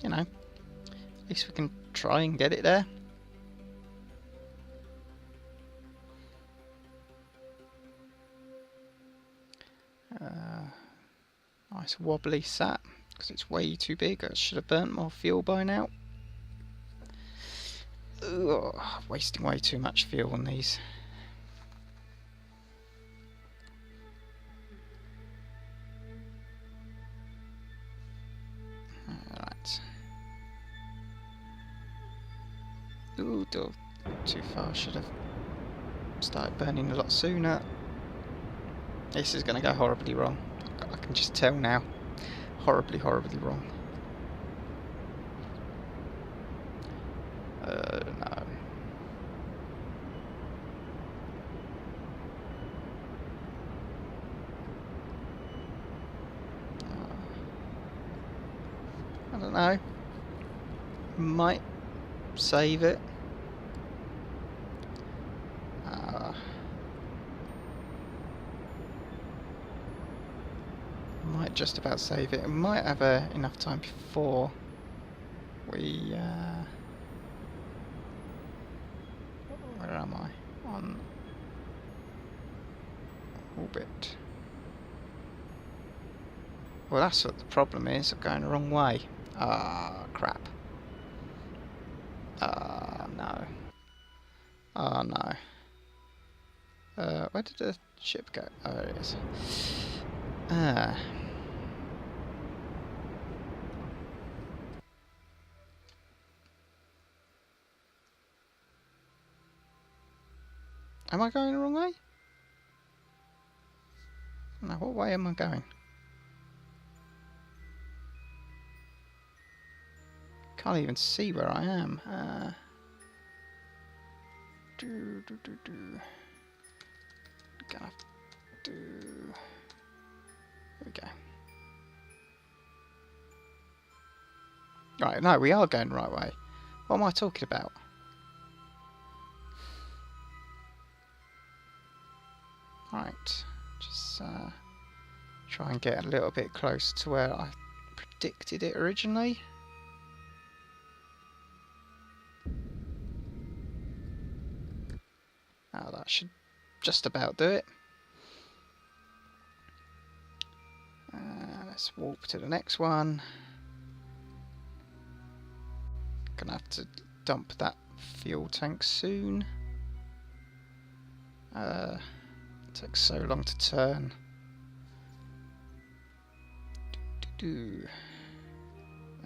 you know, at least we can try and get it there. Nice wobbly sat, because it's way too big. I should have burnt more fuel by now. Ugh, wasting way too much fuel on these. Alright. Ooh, too far. Should have started burning a lot sooner. This is going to go horribly wrong. I can just tell now. Horribly wrong. No. I don't know. Might save it. Might just about save it. We might have enough time before we... where am I? On orbit. Well, that's what the problem is. I'm going the wrong way. Ah, crap. Ah, no. Oh, no. Where did the ship go? Oh, there it is. Am I going the wrong way? No, what way am I going? Can't even see where I am. Gonna have to... Here we go. Right, no, we are going the right way. What am I talking about? Right, just try and get a little bit closer to where I predicted it originally. Oh, that should just about do it. Let's warp to the next one. Gonna have to dump that fuel tank soon. It takes so long to turn.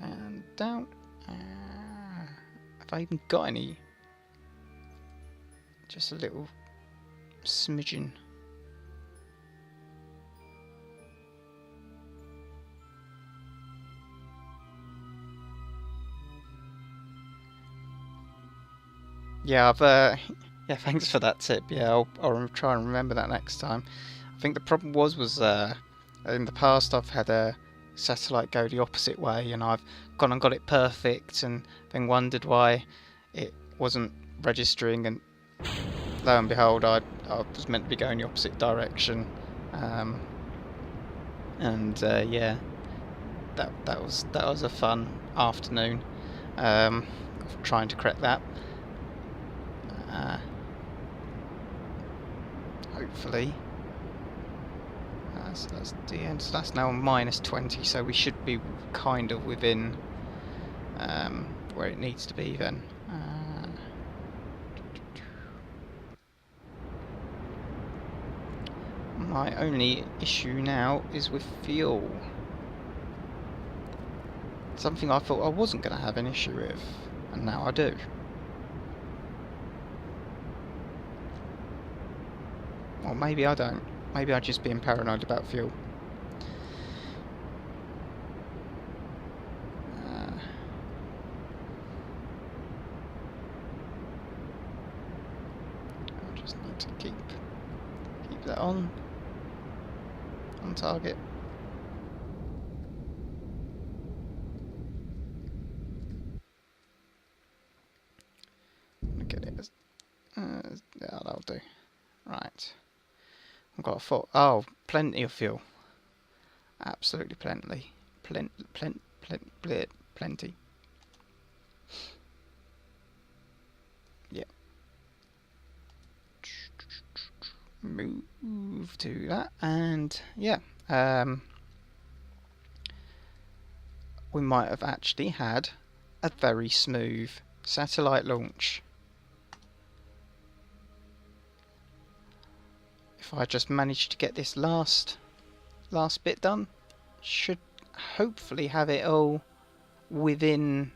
And down. Have I even got any? Just a little smidgen. Yeah, I've yeah, thanks for that tip. Yeah, I'll try and remember that next time. I think the problem was in the past I've had a satellite go the opposite way, and I've gone and got it perfect, and then wondered why it wasn't registering, and lo and behold, I was meant to be going the opposite direction, and yeah, that was a fun afternoon, of trying to correct that. Hopefully. So that's the end. So that's now minus 20, so we should be kind of within where it needs to be then. My only issue now is with fuel. Something I thought I wasn't going to have an issue with, and now I do. Or maybe I don't. Maybe I'm just being paranoid about fuel. I just need to keep that on target. Get it. Yeah, that'll do. Right. I've got plenty of fuel. Absolutely plenty. Plenty. Yeah. Move to that, and yeah. We might have actually had a very smooth satellite launch. If I just manage to get this last bit done, should hopefully have it all within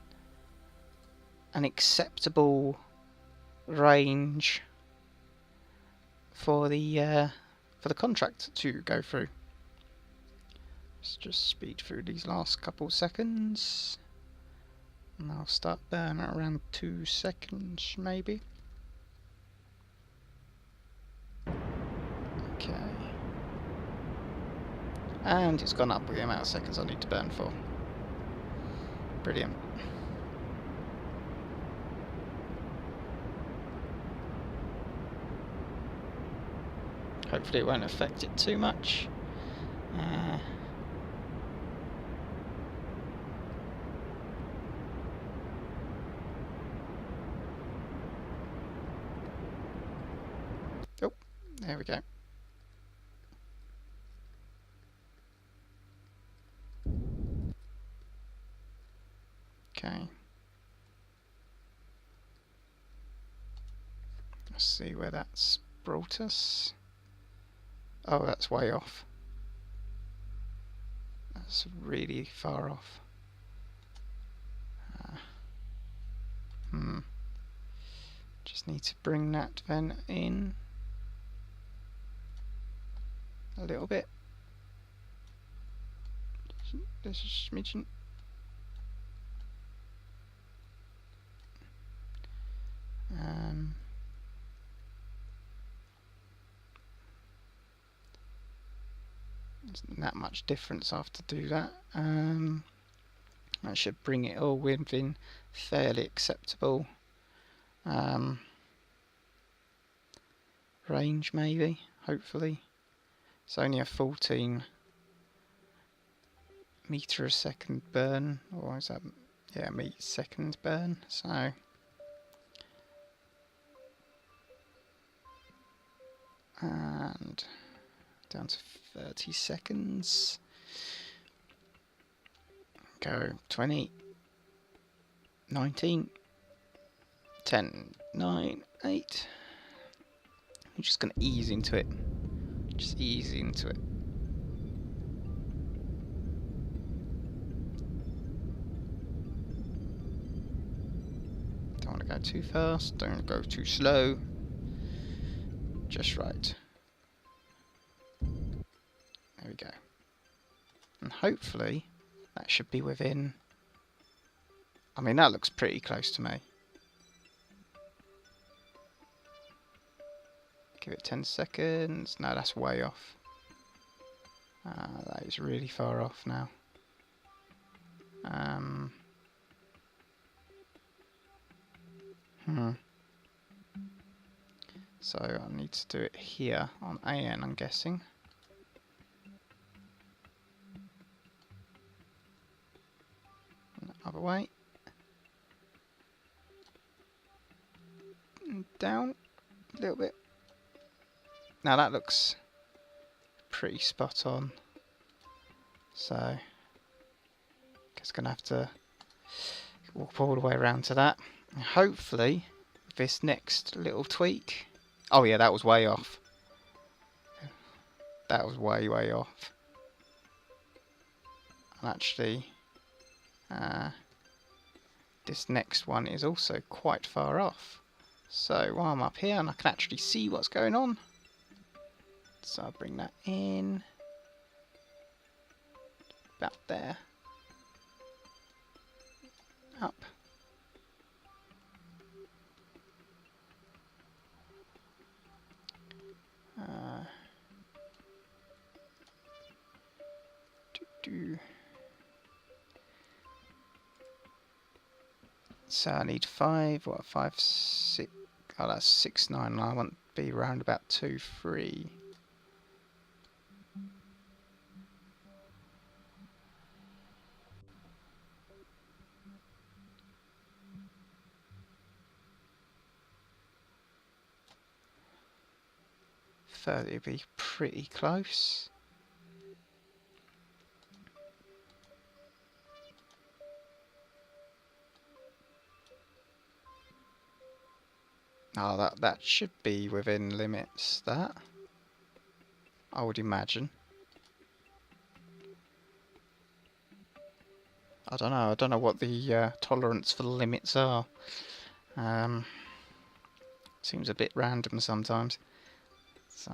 an acceptable range for the contract to go through. Let's just speed through these last couple seconds, and I'll start burning around 2 seconds maybe. Okay. And it's gone up with the amount of seconds I need to burn for. Brilliant. Hopefully it won't affect it too much. Oh, there we go. Okay. Let's see where that's brought us. Oh, that's way off. That's really far off. Just need to bring that then in a little bit. Just a smidgen. Isn't that much difference after do that. That should bring it all within fairly acceptable range, maybe. hopefully. It's only a 14 meter a second burn, or is that, yeah, second burn, so and down to 30 seconds. Go 20, 19, 10, 9, 8. I'm just going to ease into it. Just ease into it. Don't want to go too fast, don't go too slow. Just right. There we go. And hopefully that should be within... I mean, that looks pretty close to me. Give it 10 seconds. No, that's way off. That is really far off now. So I need to do it here on AN, I'm guessing. And the other way. And down a little bit. Now that looks pretty spot on. So just gonna have to walk all the way around to that. And hopefully this next little tweak. Oh yeah, that was way off. That was way off. And actually, this next one is also quite far off. So while I'm up here and I can actually see what's going on, so I'll bring that in about there, up. So I need 5, what, 5, 6, oh that's 6, 9, I want to be around about 2, 3. So it'd be pretty close. Oh, that should be within limits, that. I would imagine. I don't know what the tolerance for the limits are. Seems a bit random sometimes. So.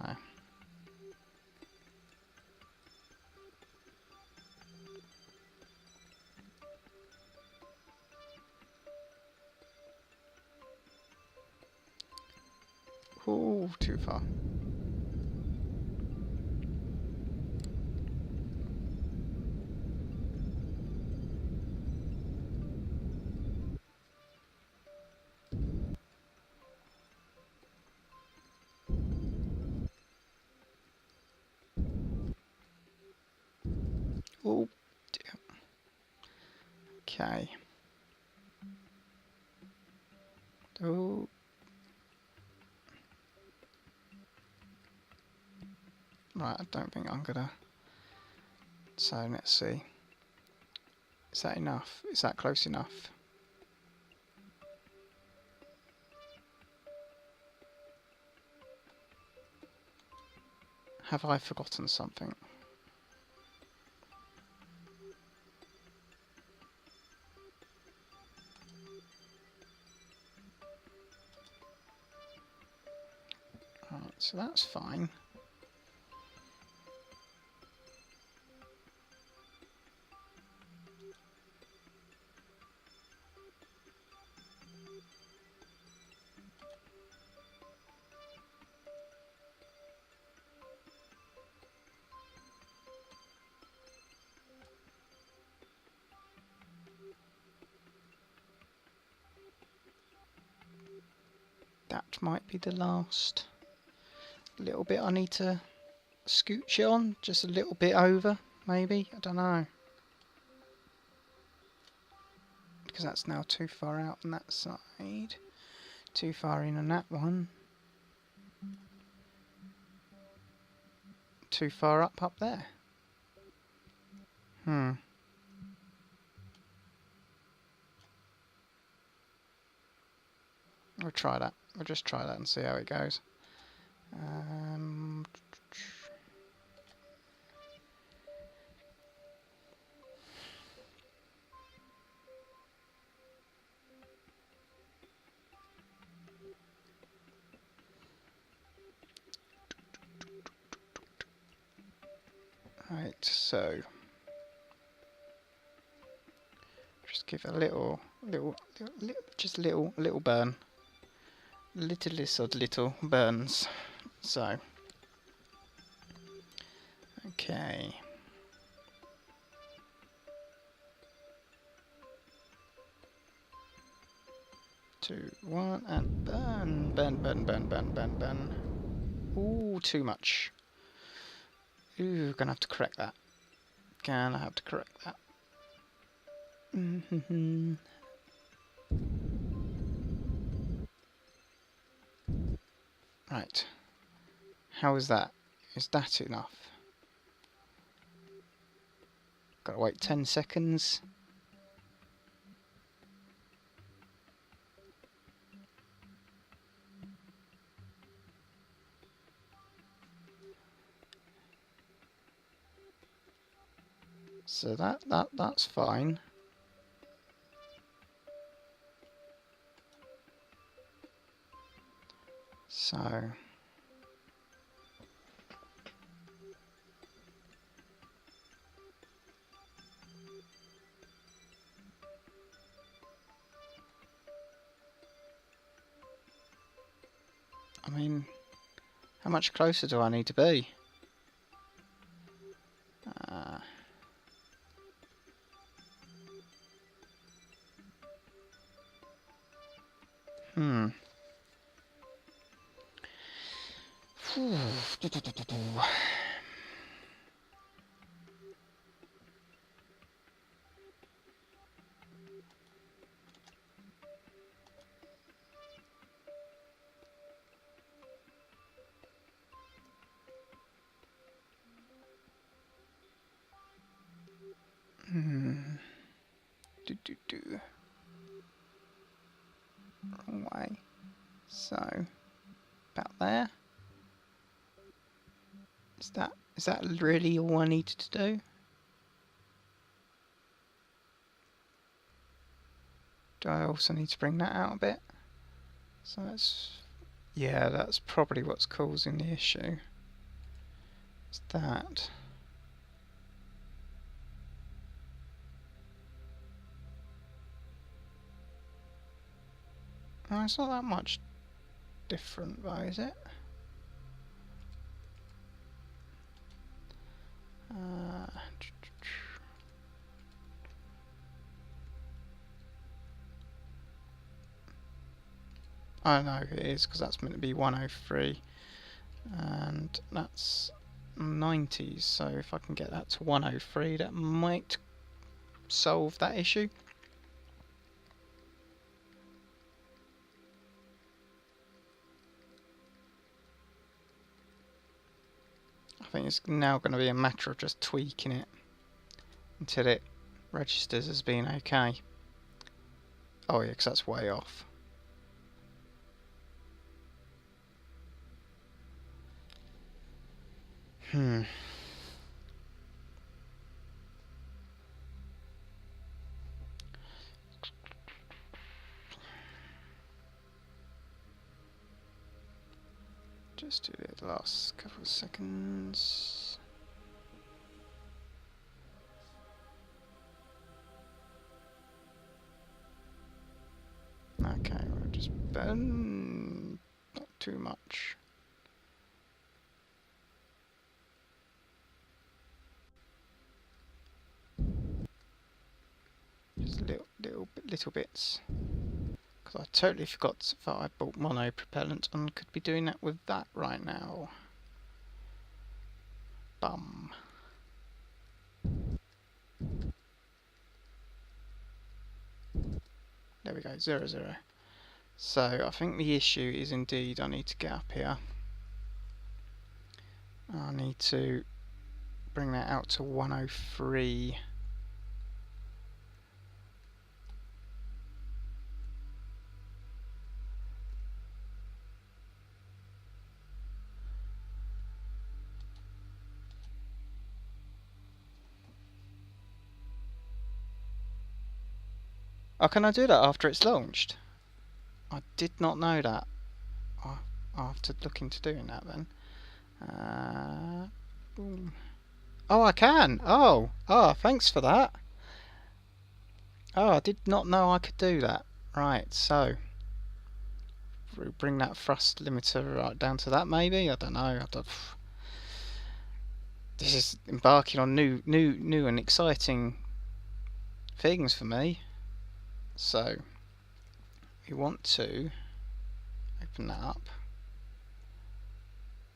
Ooh, too far. Oh, dear. Okay. Oh. Right, I don't think I'm gonna. So let's see. Is that enough? Is that close enough? Have I forgotten something? Right, so that's fine. That might be the last little bit I need to scooch it on, just a little bit over, maybe, I don't know. Because that's now too far out on that side, too far in on that one, too far up there. We'll try that. We'll just try that and see how it goes. Right, so just give it a little burn. Little burns. So, okay. Two, one, and burn. Ooh, too much. Ooh, gonna have to correct that. Right. How is that? Is that enough? Gotta wait 10 seconds. So that's fine. So I mean, how much closer do I need to be? Wrong way. So about there. Is that really all I needed to do? Do I also need to bring that out a bit? So that's probably what's causing the issue. Is that. Oh, it's not that much different though, is it? Oh no, it is, because that's meant to be 103 and that's 90, so if I can get that to 103 that might solve that issue. I think it's now going to be a matter of just tweaking it until it registers as being okay. Oh yeah, because that's way off. Just do it the last couple of seconds. Okay, we'll just burn, not too much. Just little bits. Because I totally forgot that I bought mono propellant and could be doing that with that right now. Bum. There we go, 0, 0. So I think the issue is indeed I need to get up here. I need to bring that out to 103. Oh, can I do that after it's launched? I did not know that. I'll have to look into doing that then. Boom. Oh, I can! Oh, thanks for that. Oh, I did not know I could do that. Right, so bring that thrust limiter right down to that maybe? I don't know. This is embarking on new and exciting things for me. So we want to open that up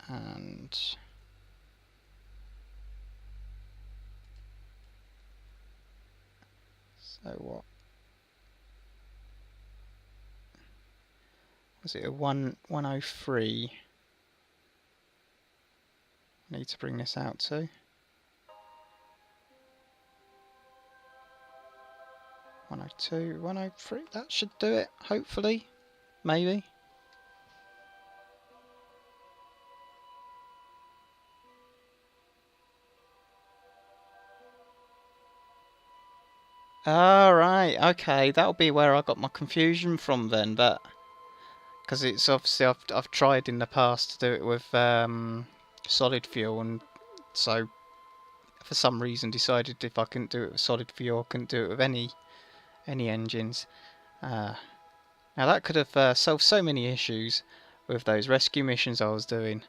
and so what was it, a 103? Need to bring this out to 102, 103. That should do it, hopefully, maybe. Alright, okay, that'll be where I got my confusion from then, but because it's obviously I've tried in the past to do it with solid fuel, and so for some reason decided if I couldn't do it with solid fuel, I couldn't do it with any engines. Now that could have solved so many issues with those rescue missions I was doing.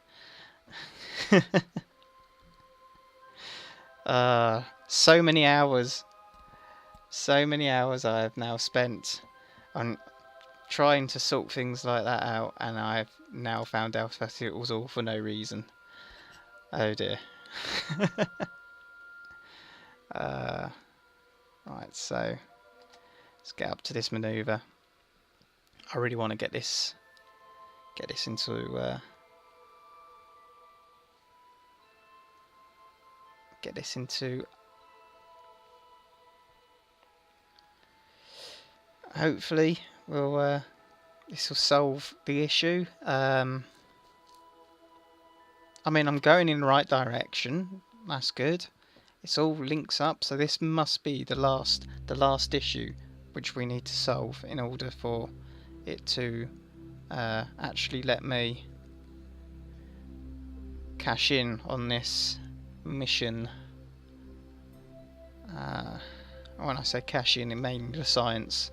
So many hours I have now spent on trying to sort things like that out, and I've now found out that it was all for no reason. Oh dear. Right, so let's get up to this manoeuvre. I really want to get this into hopefully this will solve the issue. I mean, I'm going in the right direction. That's good. It's all links up, so this must be the last issue which we need to solve in order for it to actually let me cash in on this mission. When I say cash in, it means the science.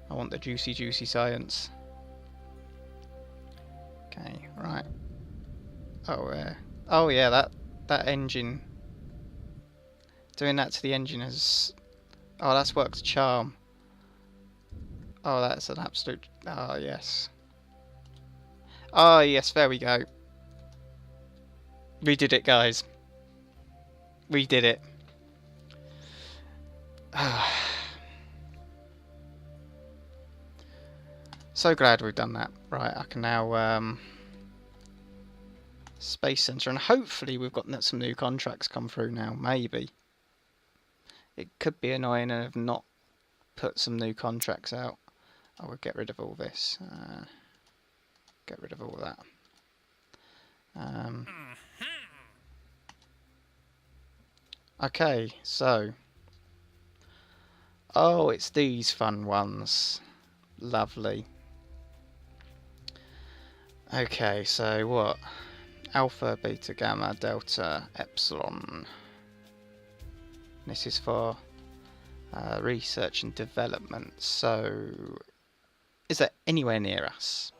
I want the juicy science. Okay, right. Oh yeah, that engine. Doing that to the engine has... Oh, that's worked a charm. Oh, that's an absolute... Oh, yes. Oh, yes, there we go. We did it, guys. We did it. So glad we've done that. Right, I can now... Space Center, and hopefully we've got some new contracts come through now. Maybe. It could be annoying and have not put some new contracts out. I will get rid of all this. Get rid of all that. Okay, so... Oh, it's these fun ones. Lovely. Okay, so what? Alpha, beta, gamma, delta, epsilon. This is for research and development. So, is that anywhere near us?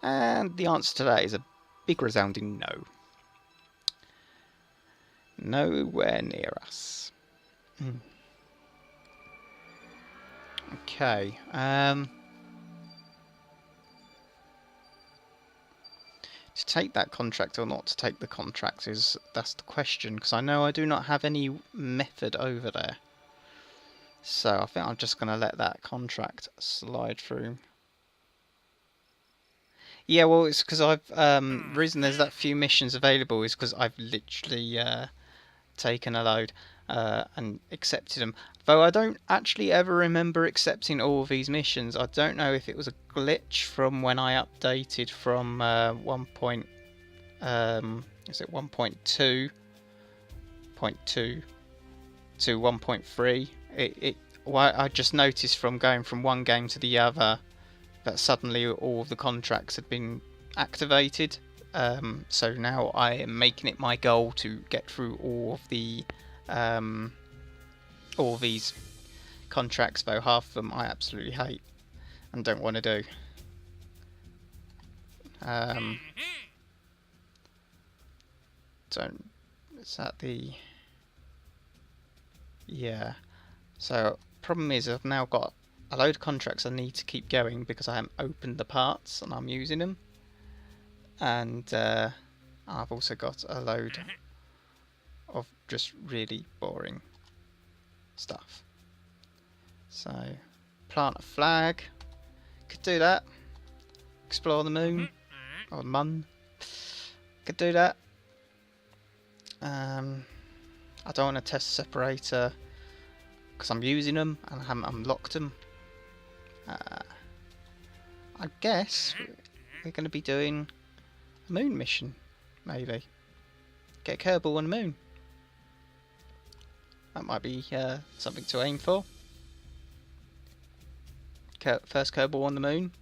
And the answer to that is a big resounding no. Nowhere near us. Okay. To take that contract or not to take the contract that's the question, because I know I do not have any method over there. So I think I'm just going to let that contract slide through. Yeah, well, it's because I've the reason there's that few missions available is because I've literally taken a load and accepted them. Though I don't actually ever remember accepting all of these missions. I don't know if it was a glitch from when I updated from 1. Is it 1.2.2 to 1.3? Well, I just noticed from going from one game to the other that suddenly all of the contracts had been activated. So now I am making it my goal to get through all these contracts, though half of them I absolutely hate and don't want to do. Is that the... Yeah. So problem is I've now got a load of contracts I need to keep going because I haven't opened the parts and I'm using them. And I've also got a load of just really boring stuff. So, plant a flag. Could do that. Explore the moon. Or mun. Could do that. I don't want to test separator because I'm using them and I haven't unlocked them. I guess we're going to be doing a moon mission, maybe. Get Kerbal on the moon. That might be something to aim for. First Kerbal on the moon.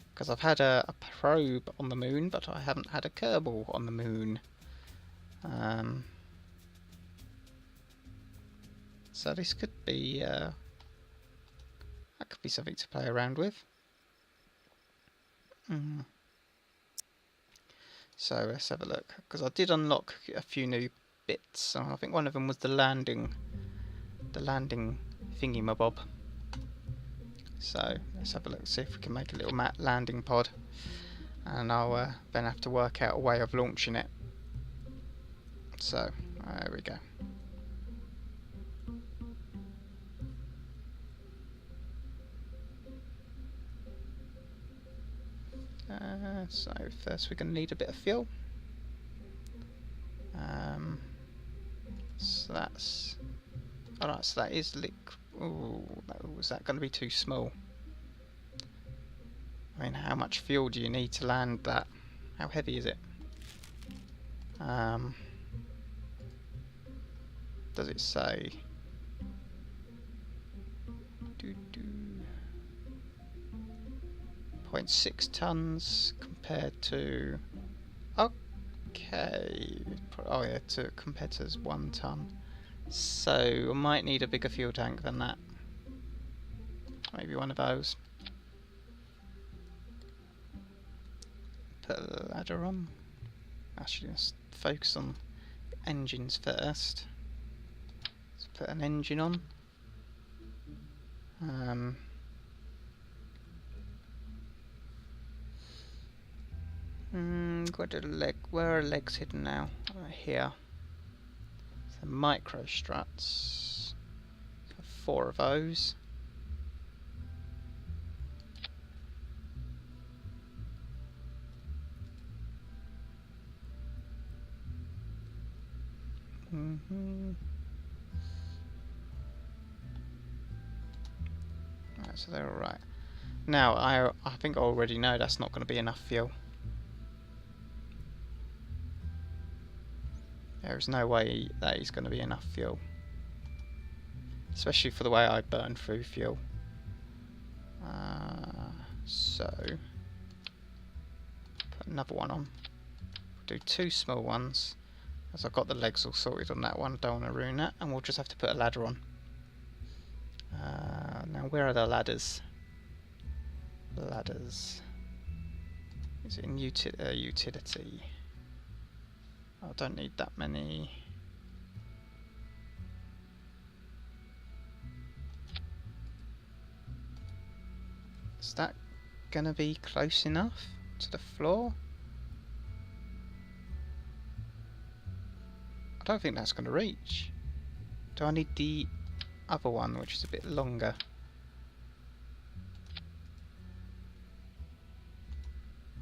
Because I've had a probe on the moon, but I haven't had a Kerbal on the moon. So this could be that could be something to play around with. So let's have a look, because I did unlock a few new bits. I think one of them was the landing thingy-mabob. So let's have a look, see if we can make a little landing pod, and I'll then have to work out a way of launching it. So there we go. So first we're going to need a bit of fuel. So that's alright. So that is Ooh, was that going to be too small? I mean, how much fuel do you need to land that? How heavy is it? Does it say? 0.6 tons compared to... Okay. Oh yeah, compared to 1 ton. So I might need a bigger fuel tank than that. Maybe one of those. Put a ladder on. Actually, let's focus on engines first. Let's put an engine on. Where are legs hidden now? Right here. So micro struts. So 4 of those. Right, so they're all right. Now I think I already know that's not going to be enough fuel. There's no way that is going to be enough fuel, especially for the way I burn through fuel. So put another one on. Do 2 small ones, as I've got the legs all sorted on that one. Don't want to ruin that, and we'll just have to put a ladder on. Now where are the ladders? Ladders. Is it in utility? I don't need that many. Is that gonna be close enough to the floor? I don't think that's gonna reach. Do I need the other one, which is a bit longer?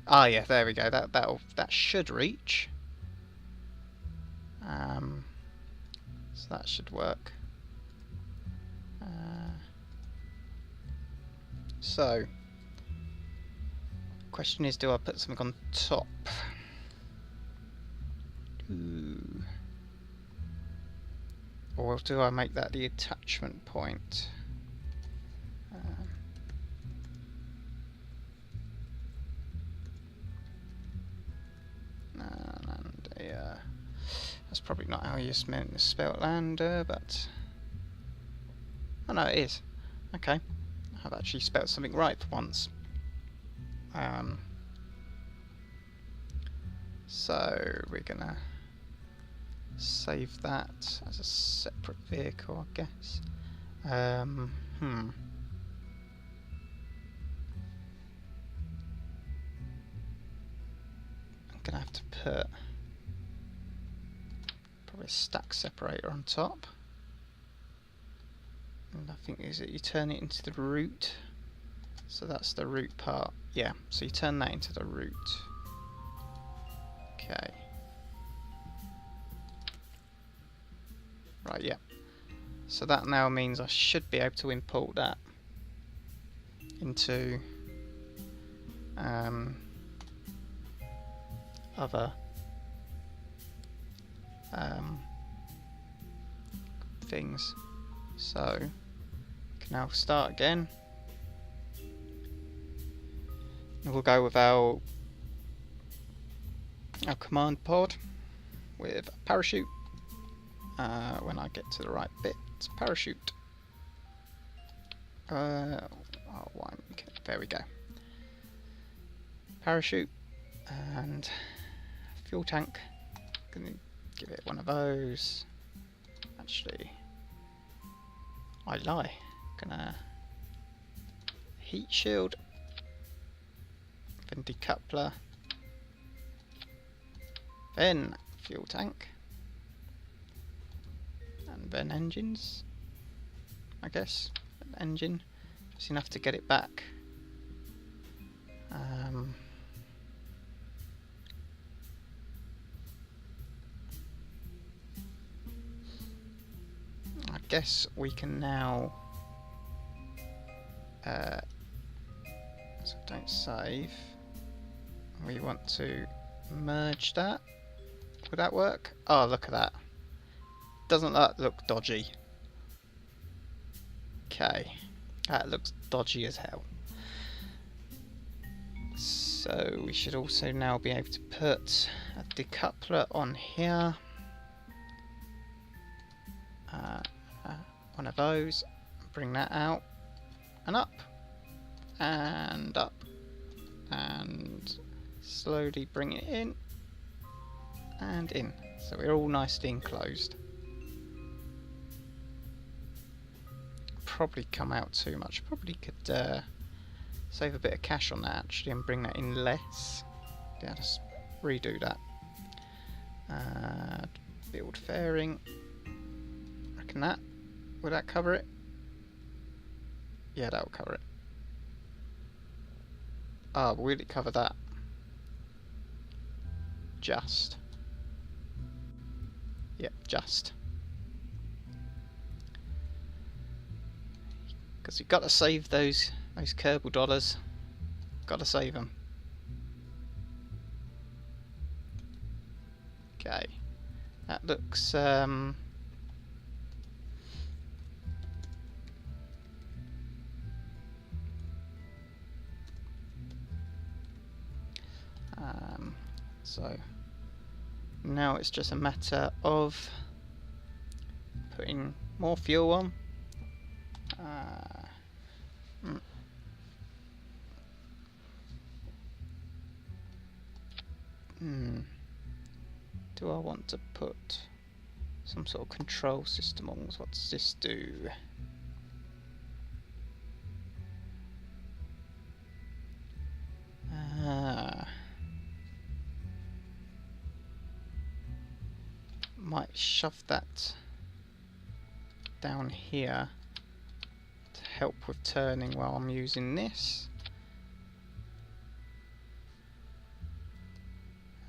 Ah, yeah, there we go. That should reach. So that should work. So, question is, do I put something on top? Ooh. Or do I make that the attachment point? And that's probably not how you meant to spell lander, but oh no, it is. Okay, I've actually spelled something right for once. So we're gonna save that as a separate vehicle, I guess. I'm gonna have to put probably a stack separator on top. And I think is it you turn it into the root. So that's the root part. Yeah, so you turn that into the root. Okay. Right, yeah. So that now means I should be able to import that into other things. So can now start again. And we'll go with our command pod with parachute. When I get to the right bit, parachute. Oh, there we go. Parachute and fuel tank. Gonna give it one of those. Actually, I lie. Gonna heat shield, then decoupler, then fuel tank, and then engines. I guess engine, just enough to get it back. I guess we can now so don't save. We want to merge that. Would that work? Oh, look at that. Doesn't that look dodgy? Okay, that looks dodgy as hell. So we should also now be able to put a decoupler on here. One of those. Bring that out and up and up and slowly bring it in and in. So we're all nicely enclosed. Probably come out too much. Probably could save a bit of cash on that actually and bring that in less. Yeah, just redo that. Build fairing. Reckon that. Would that cover it? Yeah, that will cover it. Ah, but will it cover that? Just. Yep, just. Because you've got to save those Kerbal dollars. Got to save them. Okay, that looks so now it's just a matter of putting more fuel on. Do I want to put some sort of control system on? What does this do? Might shove that down here to help with turning while I'm using this.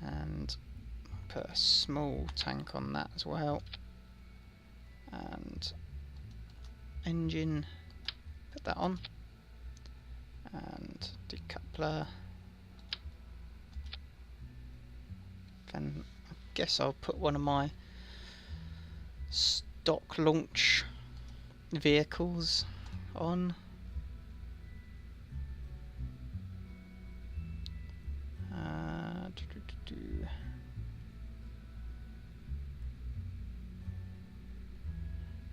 And put a small tank on that as well. And engine, put that on. And decoupler. Then I guess I'll put one of my stock launch vehicles on.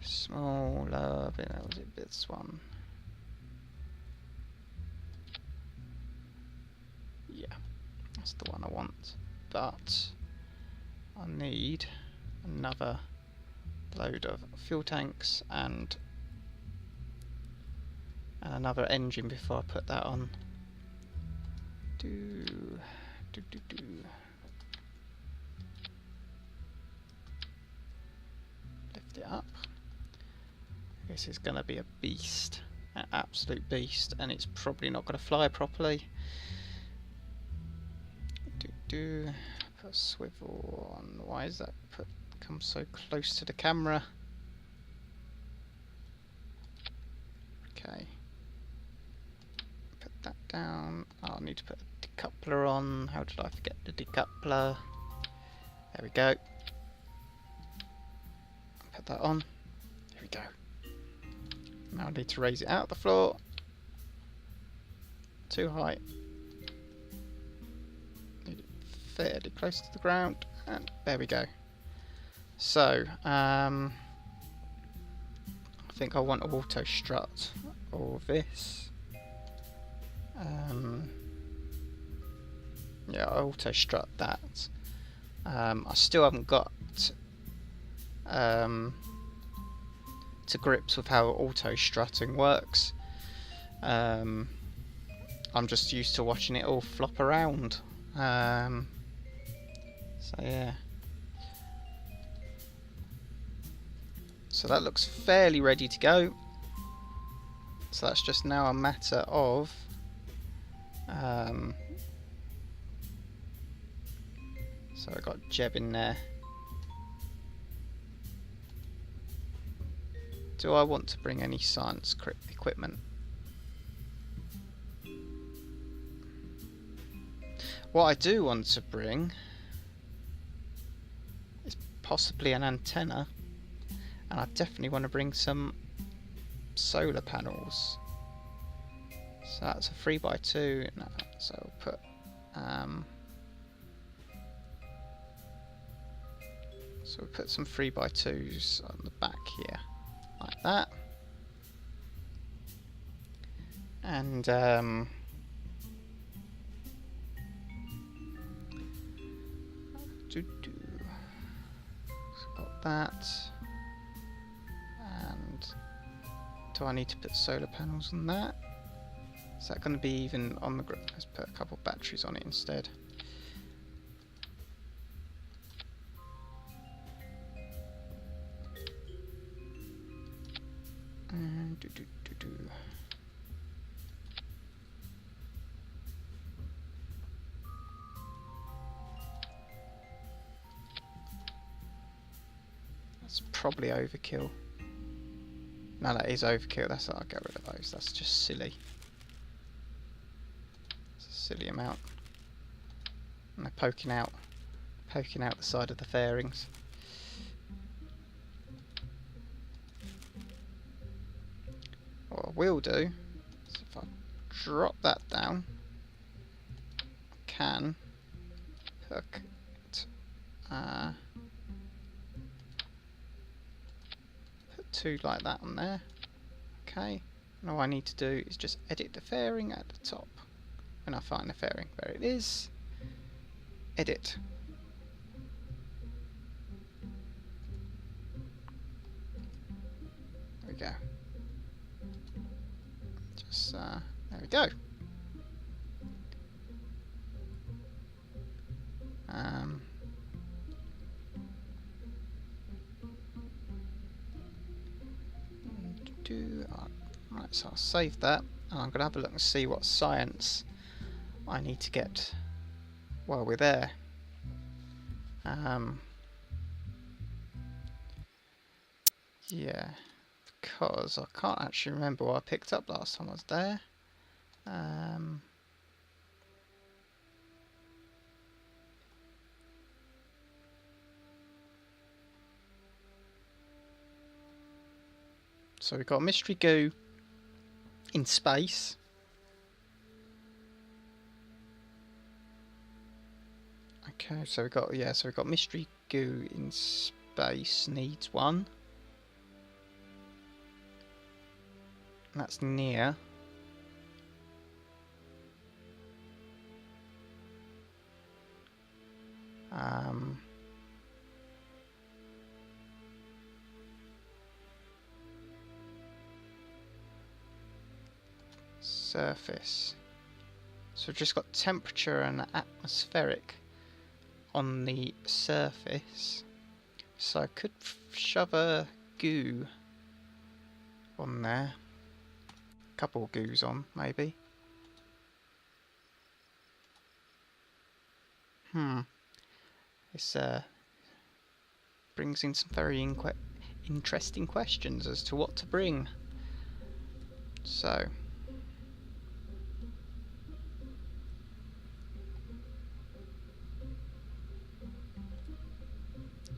Smaller, but that was it, this one. Yeah, that's the one I want. But I need another load of fuel tanks and another engine before I put that on. Lift it up. This is going to be a beast, an absolute beast, and it's probably not going to fly properly. Put a swivel on. Why is that come so close to the camera? Okay. Put that down. I'll need to put a decoupler on. How did I forget the decoupler? There we go. Put that on. Here we go. Now I need to raise it out of the floor. Too high. Need it fairly close to the ground. And there we go. So, I think I want to auto strut all of this. Yeah, I auto strut that. I still haven't got to grips with how auto strutting works. I'm just used to watching it all flop around. So yeah. So that looks fairly ready to go. So that's just now a matter of so I got Jeb in there. Do I want to bring any science equipment? What I do want to bring is possibly an antenna, and I definitely want to bring some solar panels. So that's a 3x2. No, so I'll put so we'll put some 3x2s on the back here, like that. And so got that. And do I need to put solar panels on that? Is that going to be even on the grid? Let's put a couple of batteries on it instead. And that's probably overkill. No, that is overkill. That's I'll get rid of those. That's just silly. It's a silly amount. And they're poking out the side of the fairings. What I will do is if I drop that down, I can hook it. Put two like that on there. Okay. And all I need to do is just edit the fairing at the top. When I find the fairing, there it is. Edit. There we go. Just there we go. Right, so I'll save that, and I'm going to have a look and see what science I need to get while we're there. Yeah, because I can't actually remember what I picked up last time I was there. So we've got mystery goo in space. Okay, so we've got mystery goo in space needs one. And that's near. Surface. So we've just got temperature and atmospheric on the surface. So I could shove a goo on there. A couple of goos on, maybe. This brings in some very interesting questions as to what to bring. So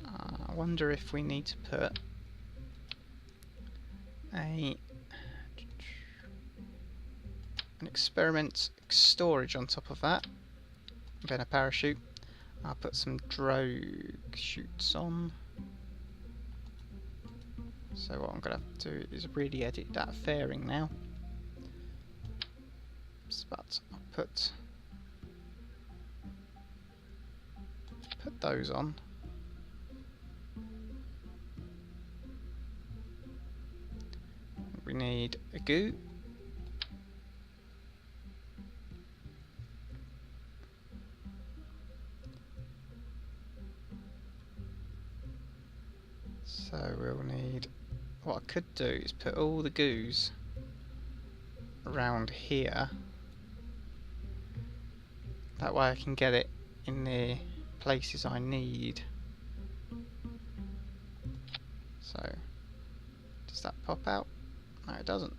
I wonder if we need to put an experiment storage on top of that, then a parachute. I'll put some drogue chutes on. So what I'm going to have to do is really edit that fairing now. But I'll put those on. We need a goo. So we'll need, what I could do is put all the goos around here. That way I can get it in the places I need. So, does that pop out? No, it doesn't.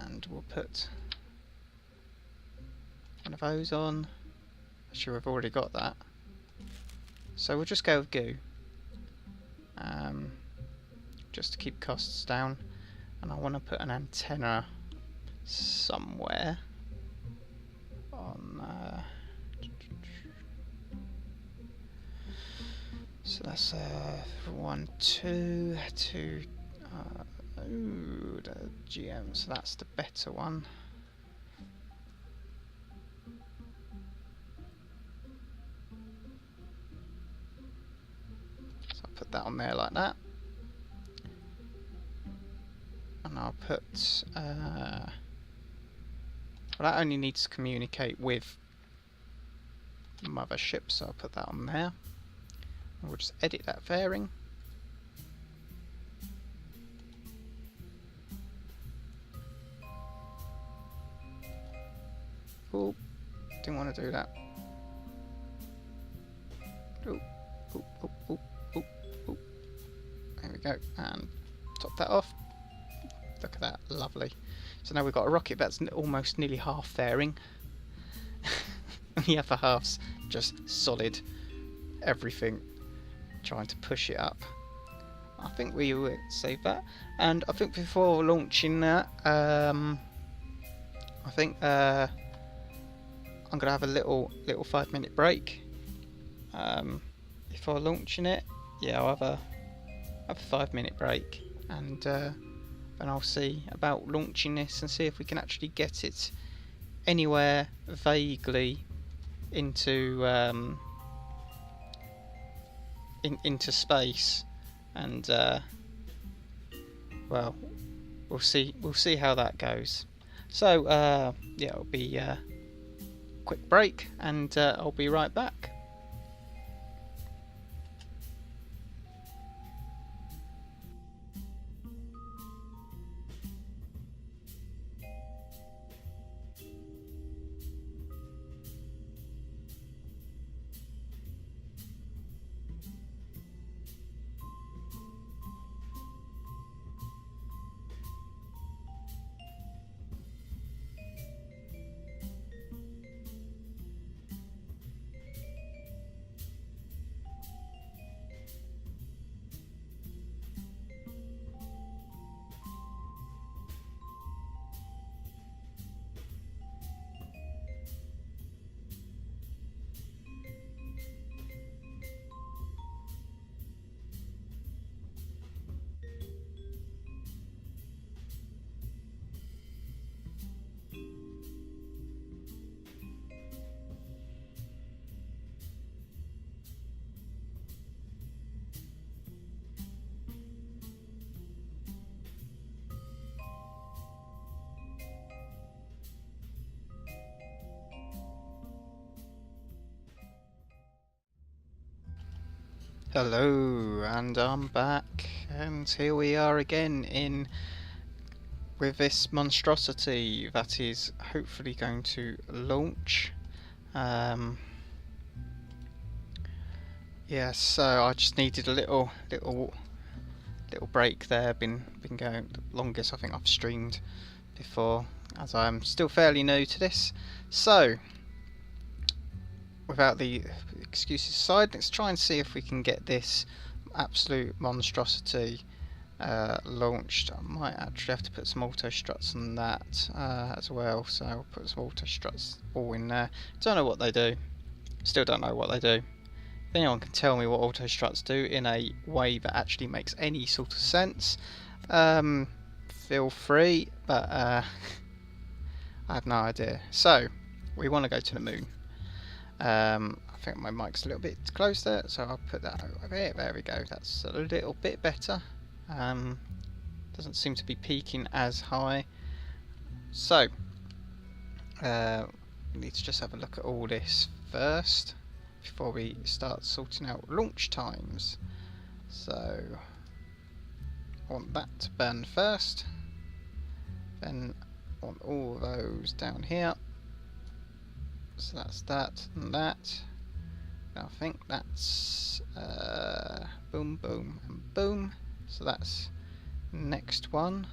And we'll put one of those on. Actually, we've already got that. So we'll just go with goo. Just to keep costs down. And I want to put an antenna somewhere on so that's 1, 2, 2 ooh, the GM, so that's the better one. So I'll put that on there like that. And I'll put well, that only needs to communicate with the mothership, so I'll put that on there. And we'll just edit that fairing. Oh, didn't want to do that. Oh, oh, oh, oh, oh, oh. There we go, and top that off. Look at that, lovely. So now we've got a rocket that's almost nearly half fairing. And the other half's just solid, everything, trying to push it up. I think we will save that. And I think before launching that, I think I'm gonna have a little 5-minute break before launching it. Yeah, I'll have a 5-minute break, and then I'll see about launching this and see if we can actually get it anywhere vaguely into into space, and well, we'll see how that goes. So yeah, it'll be a quick break, and I'll be right back. Hello, and I'm back, and here we are again with this monstrosity that is hopefully going to launch. Yeah, so I just needed a little break there. Been going the longest I think I've streamed before, as I'm still fairly new to this. So, without the excuses aside, let's try and see if we can get this absolute monstrosity launched. I might actually have to put some auto struts on that as well, so I'll put some auto struts all in there. Don't know what they do, still don't know what they do. If anyone can tell me what auto struts do in a way that actually makes any sort of sense, feel free, but I have no idea. So we want to go to the moon. I think my mic's a little bit close there, so I'll put that over here. There we go, that's a little bit better. Doesn't seem to be peaking as high. So we need to just have a look at all this first before we start sorting out launch times. So I want that to burn first, then I want all those down here. So that's that and that. I think that's boom, boom, and boom. So that's next one.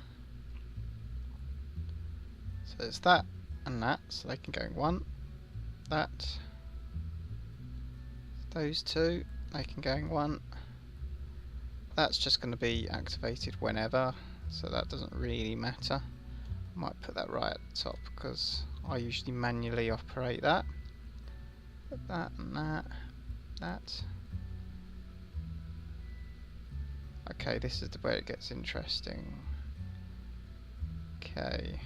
So there's that and that, so they can go in one. That. Those two, they can go in one. That's just going to be activated whenever, so that doesn't really matter. I might put that right at the top because I usually manually operate that. Put that and that. That. Okay, this is where it gets interesting. Okay.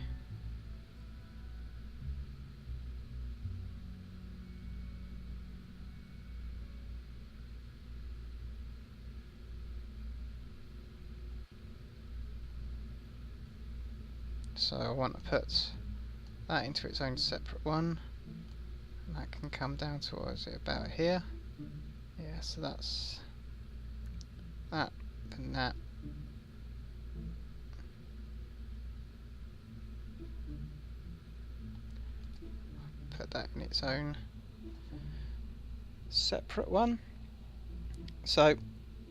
So I want to put that into its own separate one, and that can come down towards it about here. Yeah, so that's that and that. Put that in its own separate one. So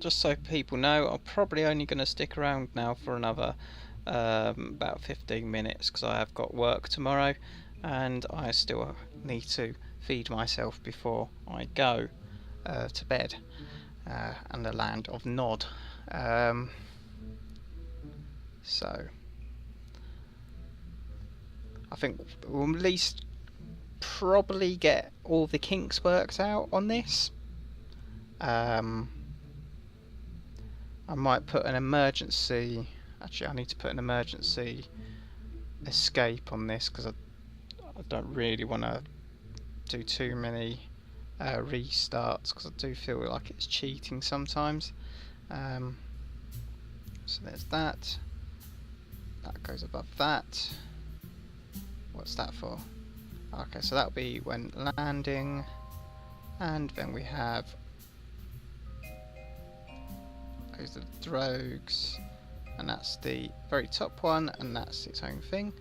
just so people know, I'm probably only going to stick around now for another about 15 minutes because I have got work tomorrow and I still need to feed myself before I go to bed and the land of Nod. So I think we'll at least probably get all the kinks worked out on this. I might put an emergency. Actually, I need to put an emergency escape on this because I don't really want to do too many restarts because I do feel like it's cheating sometimes. So there's that. That goes above that. What's that for? Okay, so that'll be when landing, and then we have those are the drogues, and that's the very top one, and that's its own thing.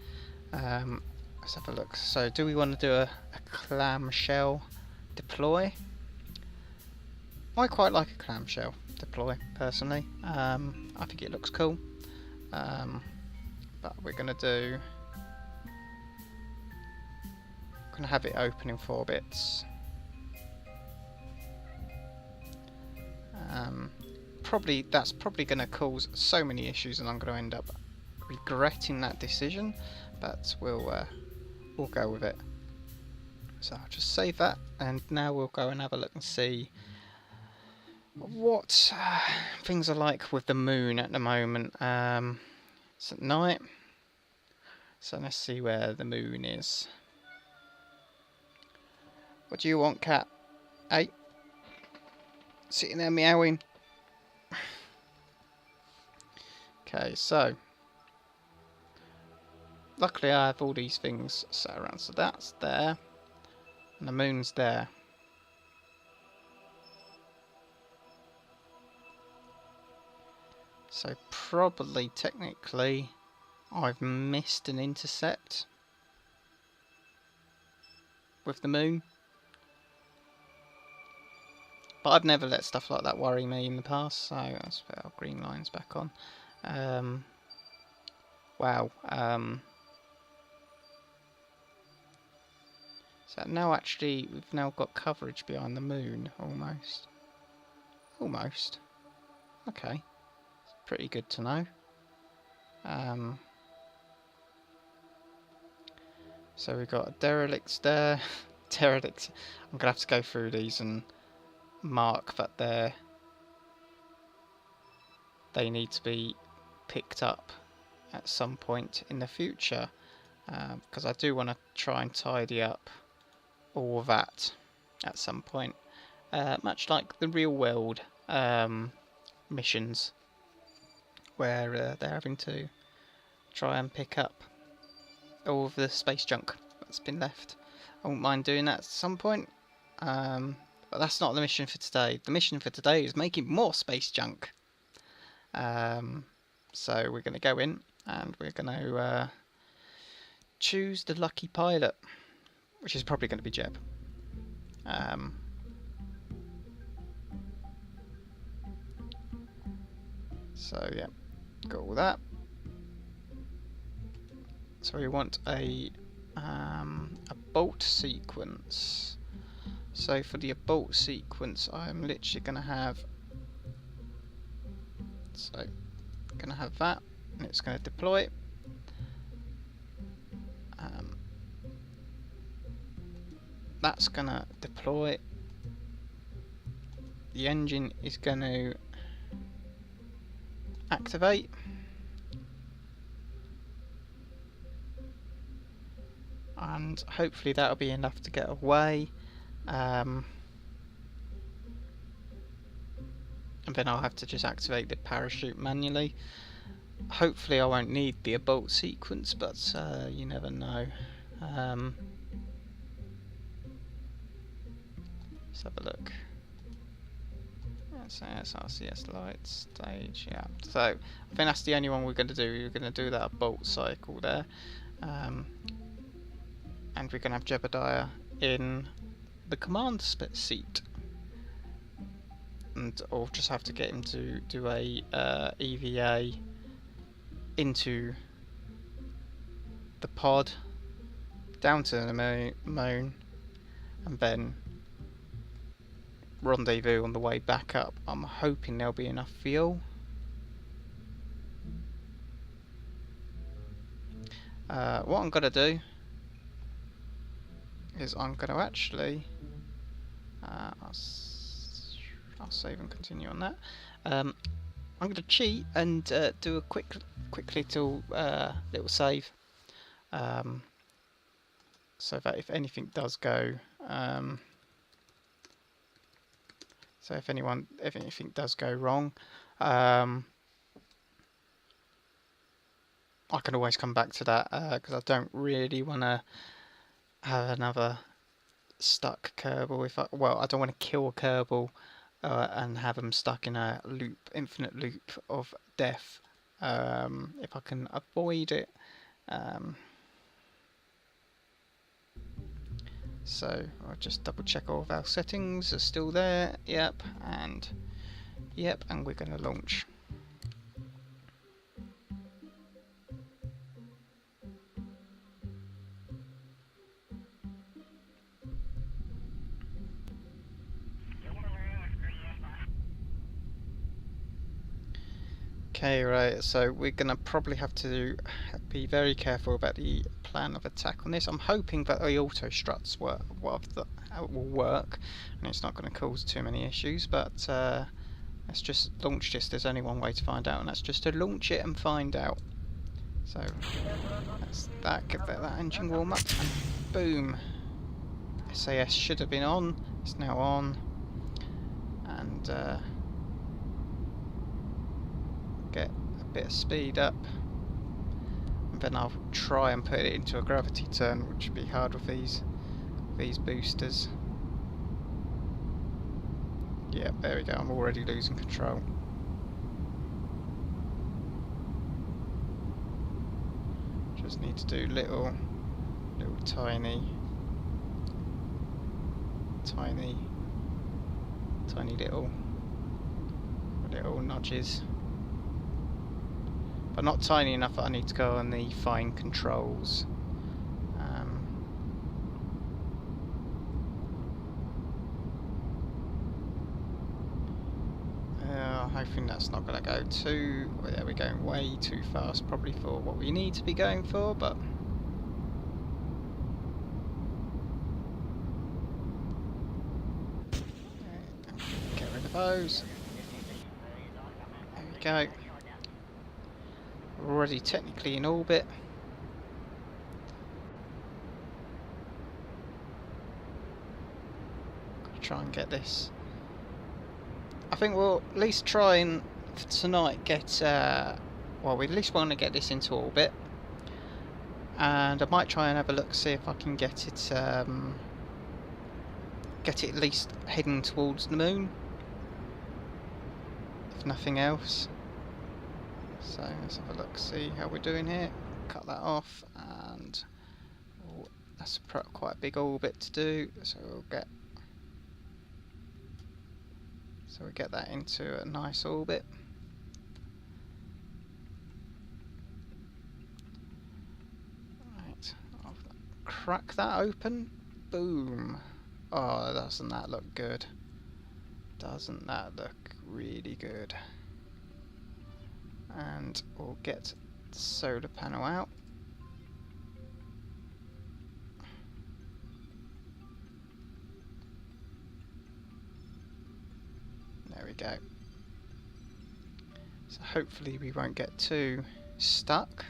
Let's have a look. So do we want to do a clamshell deploy? I quite like a clamshell deploy personally. I think it looks cool, but we're going to have it open in 4 bits. That's probably going to cause so many issues, and I'm going to end up regretting that decision. But we'll go with it. So I'll just save that, and now we'll go and have a look and see what things are like with the moon at the moment. It's at night, so let's see where the moon is. What do you want, cat? Hey, sitting there meowing. Okay, so luckily I have all these things set around, so that's there, and the moon's there. So probably, technically, I've missed an intercept with the moon. But I've never let stuff like that worry me in the past, so let's put our green lines back on. Wow. So now actually we've now got coverage behind the moon, almost. Almost. Okay. It's pretty good to know. So we've got derelicts there. Derelicts. I'm going to have to go through these and mark that they need to be picked up at some point in the future. Because I do want to try and tidy up all of that at some point. Much like the real world missions, where they're having to try and pick up all of the space junk that's been left. I wouldn't mind doing that at some point, but that's not the mission for today. The mission for today is making more space junk. So we're going to go in and we're going to choose the lucky pilot, which is probably going to be Jeb. So yeah, got all that. So we want a bolt sequence. So for the bolt sequence, I'm literally going to have. So going to have that, and it's going to deploy. That's going to deploy. The engine is going to activate. And hopefully that'll be enough to get away. And then I'll have to just activate the parachute manually. Hopefully I won't need the bolt sequence, but you never know. Let's have a look. So RCS light stage, yeah. So I think that's the only one we're going to do. We're going to do that bolt cycle there. And we're going to have Jebediah in the command seat. And I'll just have to get him to do a EVA into the pod, down to the moon, and then rendezvous on the way back up. I'm hoping there'll be enough fuel. What I'm going to do is I'm going to actually I'll save and continue on that. I'm going to cheat and do a quick little save, so that if anything does go, so if anything does go wrong, I can always come back to that, because I don't really want to have another stuck Kerbal. I don't want to kill a Kerbal and have them stuck in a infinite loop of death. If I can avoid it. So I'll just double check all of our settings are still there. Yep, and we're going to launch. Okay, right, so we're going to probably have to be very careful about the plan of attack on this. I'm hoping that the auto struts will work and it's not going to cause too many issues, but let's just launch this. There's only one way to find out, and that's just to launch it and find out. So that's that, get that engine warm up, and boom. SAS should have been on, it's now on, and get a bit of speed up, and then I'll try and put it into a gravity turn, which would be hard with these boosters. Yeah, there we go, I'm already losing control. Just need to do little tiny little nudges, but not tiny enough that I need to go on the fine controls. Hoping that's not going to go too... Well, yeah, we're going way too fast probably for what we need to be going for, but... Get rid of those. There we go. We're already technically in orbit. Gotta try and get this. I think we'll at least try and tonight get, well, we at least want to get this into orbit, and I might try and have a look, see if I can get it at least heading towards the moon, if nothing else. So let's have a look, see how we're doing here. Cut that off, and that's quite a big orbit to do, so we'll get. So we get that into a nice orbit. Right, I'll crack that open. Boom. Oh, doesn't that look good? Doesn't that look really good? And we'll get the solar panel out. There we go. So hopefully we won't get too stuck.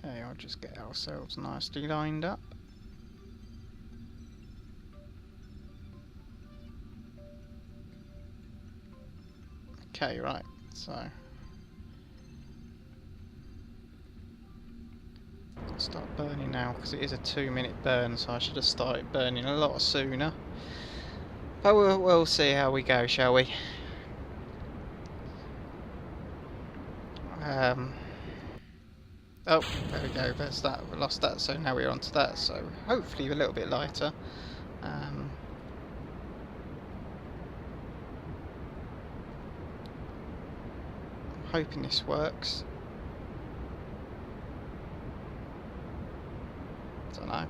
Okay, I'll just get ourselves nicely lined up. Okay, right, so start burning now, because it is a 2-minute burn, so I should have started burning a lot sooner. But we'll see how we go, shall we? Oh, there we go, there's that, we lost that, so now we're onto that, so hopefully a little bit lighter. I'm hoping this works. Don't know.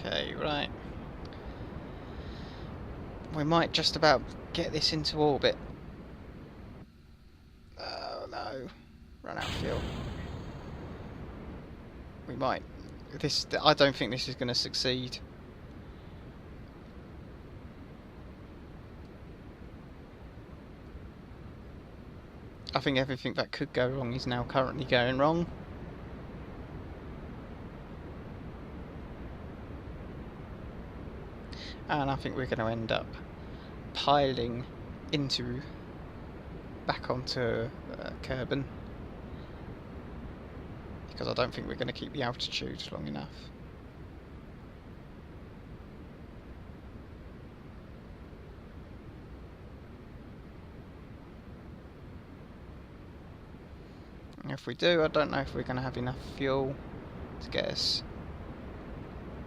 Okay, right. We might just about get this into orbit. Oh no, run out of fuel. We might. I don't think this is going to succeed. I think everything that could go wrong is now currently going wrong. And I think we're going to end up piling back onto Kerbal, because I don't think we're going to keep the altitude long enough. And if we do, I don't know if we're going to have enough fuel to get us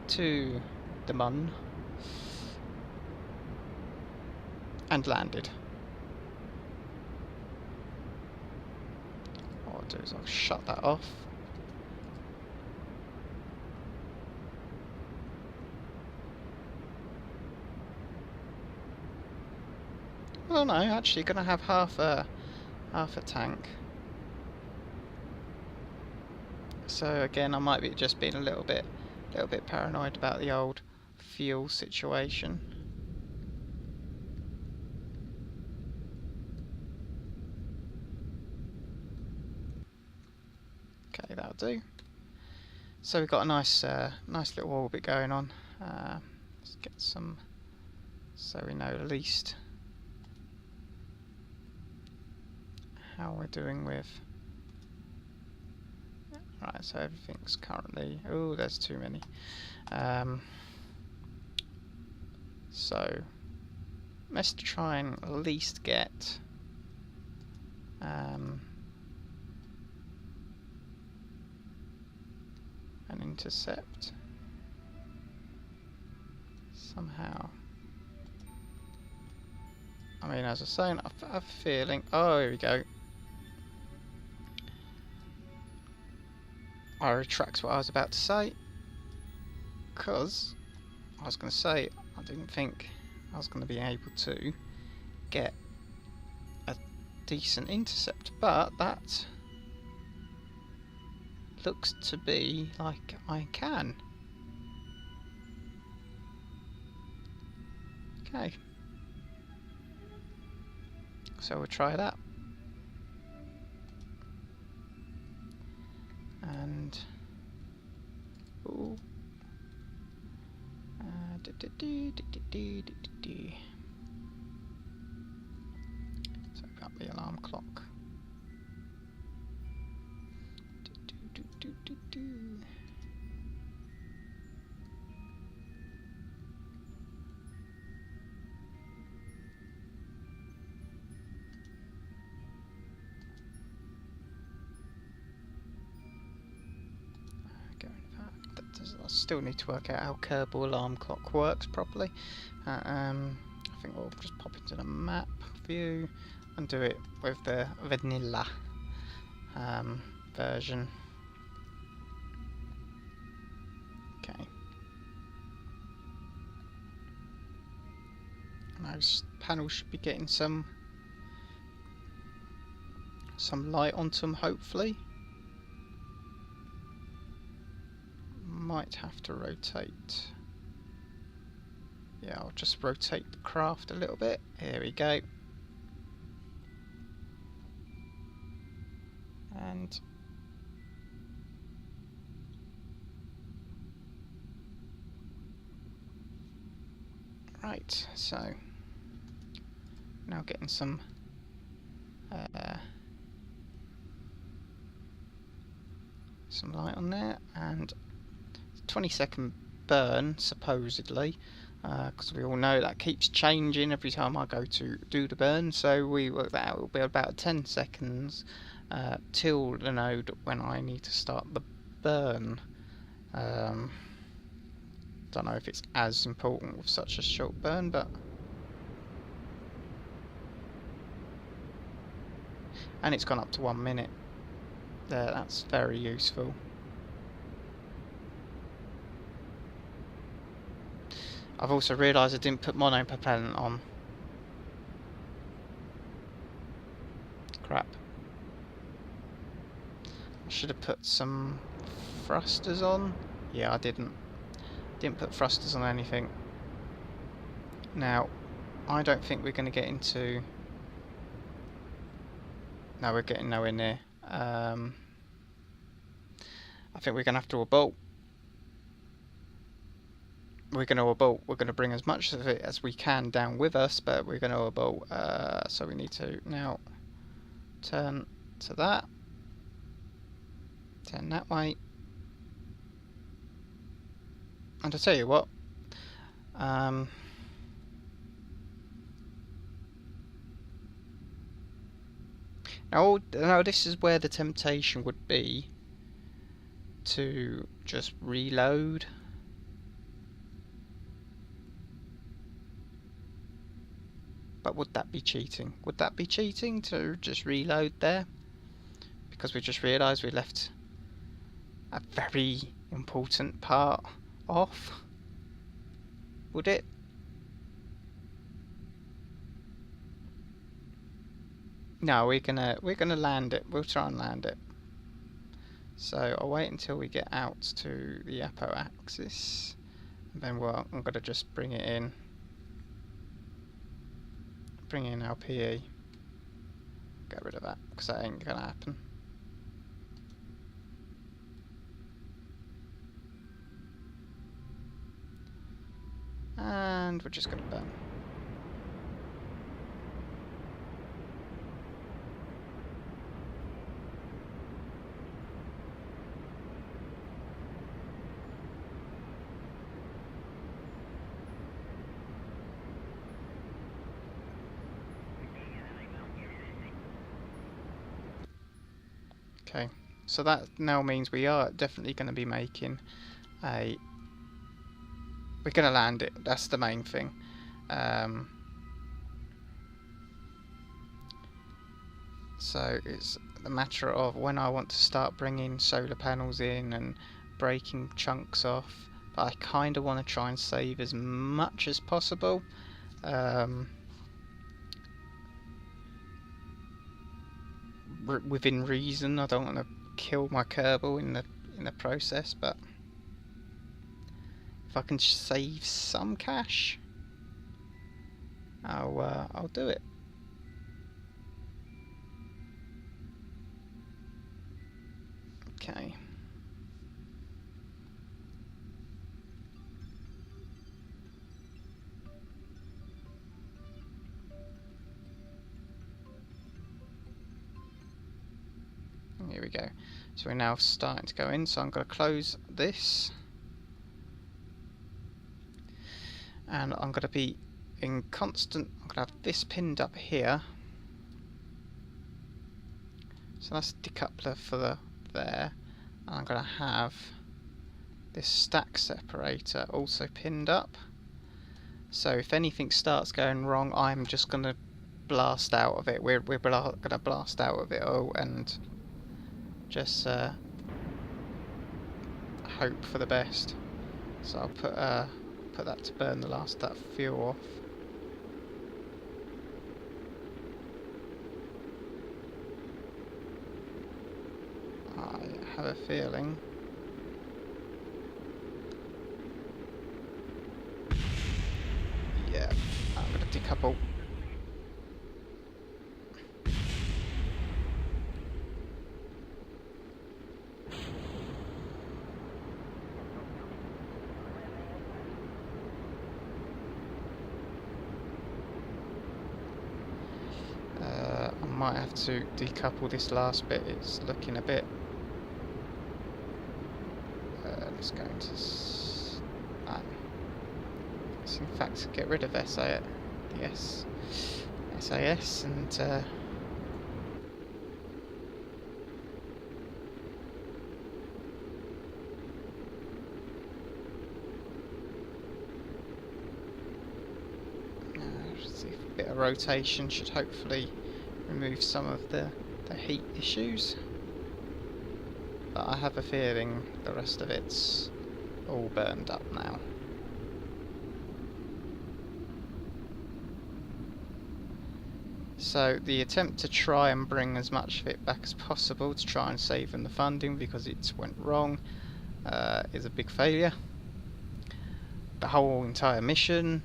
to the moon. And landed. What I'll do is I'll shut that off. Well, no, actually, going to have half a tank. So again, I might be just being a little bit paranoid about the old fuel situation. Okay, that'll do. So we've got a nice little orbit going on. Let's get some, so we know at least how we're doing with. Right, so everything's currently. Oh, there's too many. So let's try and at least get. An intercept somehow. I mean, as I was saying, I have a feeling. Oh, here we go. I retract what I was about to say, because I was going to say I didn't think I was going to be able to get a decent intercept, but that looks to be like I can. Okay. So we'll try that. And ooh. So we've got the alarm clock. I still need to work out how Kerbal alarm clock works properly. I think we'll just pop into the map view and do it with the vanilla version. Okay. And those panels should be getting some light onto them, hopefully. Might have to rotate. Yeah, I'll just rotate the craft a little bit. Here we go. And right, so now getting some light on there, and 20-second burn supposedly, because we all know that keeps changing every time I go to do the burn, so we work that out. It will be about 10 seconds till the node when I need to start the burn. Don't know if it's as important with such a short burn, but and it's gone up to 1 minute there. That's very useful. I've also realised I didn't put monopropellant on. Crap. I should have put some thrusters on. Yeah, I didn't. Didn't put thrusters on anything. Now, I don't think we're going to get into. No, we're getting nowhere near. I think we're going to have to abort. We're going to abort. We're going to bring as much of it as we can down with us, but we're going to abort. So we need to now turn to that. Turn that way. And I tell you what. Now this is where the temptation would be to just reload. But would that be cheating? Would that be cheating to just reload there? Because we just realised we left a very important part off. Would it? No, we're gonna land it. We'll try and land it. So I'll wait until we get out to the apo axis, Then I'm going to just bring in our PE. Get rid of that, because that ain't going to happen. And we're just going to burn. Okay, so that now means we are definitely going to be making a... We're going to land it, that's the main thing. So it's the matter of when I want to start bringing solar panels in and breaking chunks off, but I kind of want to try and save as much as possible. Within reason, I don't want to kill my Kerbal in the process, but if I can save some cash, I'll do it. Okay. Here we go. So we're now starting to go in, so I'm going to close this. And I'm going to be in constant... I'm going to have this pinned up here. So that's decoupler for there. And I'm going to have this stack separator also pinned up. So if anything starts going wrong, I'm just going to blast out of it. We're going to blast out of it all and just hope for the best. So I'll put that to burn the last of that fuel off. I have a feeling yeah, I'm going to decouple. I might have to decouple this last bit, it's looking a bit... let's go into... let's in fact get rid of SAS and... see if a bit of rotation should hopefully remove some of the heat issues. But I have a feeling the rest of it's all burned up now. So the attempt to try and bring as much of it back as possible to try and save them the funding because it went wrong is a big failure. The whole entire mission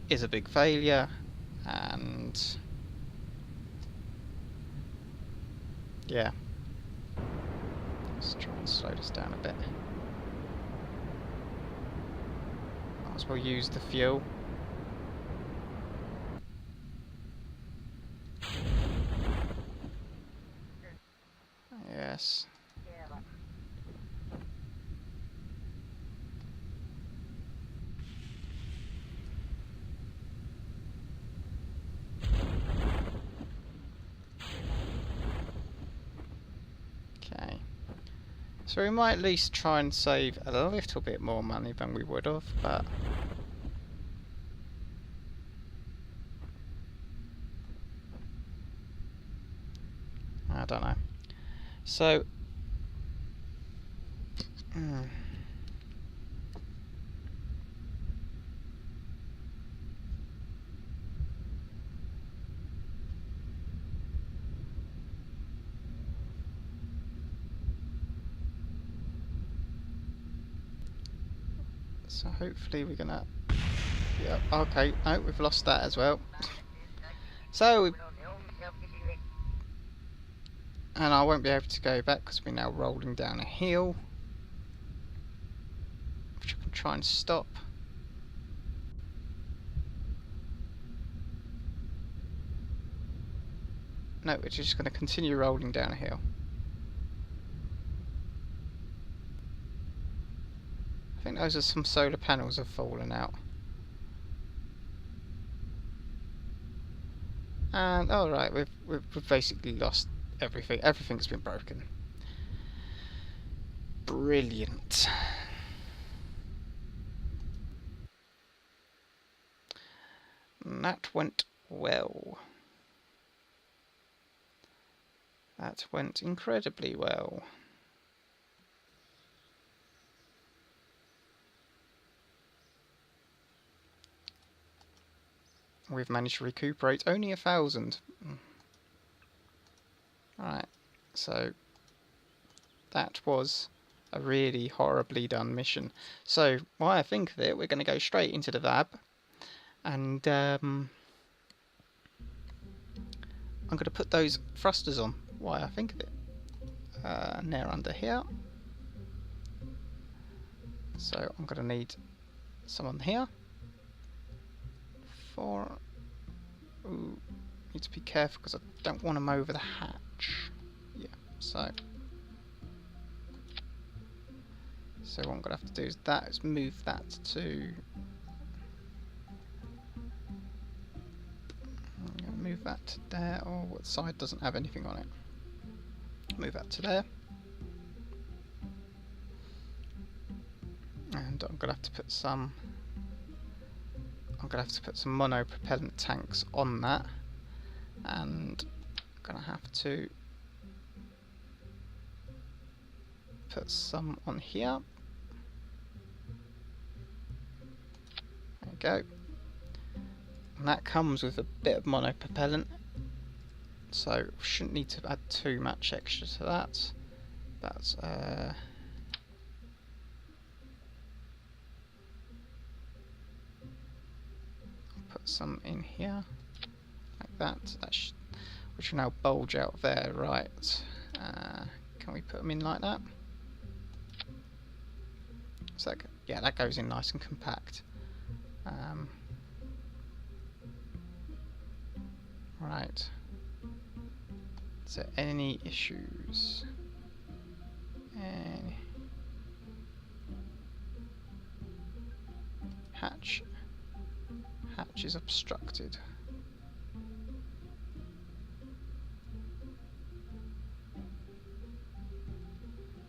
is a big failure, and yeah, let's try and slow this down a bit. Might as well use the fuel. Yes. Okay. So we might at least try and save a little bit more money than we would have, but I don't know. So So hopefully we're gonna... Yeah, okay, no, we've lost that as well. So... And I won't be able to go back because we're now rolling down a hill. Which I can try and stop. No, we're just going to continue rolling down a hill. I think those are some solar panels have fallen out. And alright, we've basically lost everything. Everything's been broken. Brilliant. And that went well. That went incredibly well. We've managed to recuperate only 1,000. Alright, so that was a really horribly done mission. So, what I think of it, we're going to go straight into the lab, and I'm going to put those thrusters on. Why I think of it. And they're under here. So I'm going to need someone here. Ooh, need to be careful because I don't want them over the hatch. Yeah, so what I'm going to have to do is move that to... I'm going to move that to there. Oh, what side doesn't have anything on it? Move that to there. And I'm going to have to put some... monopropellant tanks on that, and I'm going to have to put some on here. There we go. And that comes with a bit of monopropellant, so we shouldn't need to add too much extra to that. That's put some in here like that. Which will now bulge out there, right? Can we put them in like that? So yeah, that goes in nice and compact. Right. Is there any issues? Hatch is obstructed.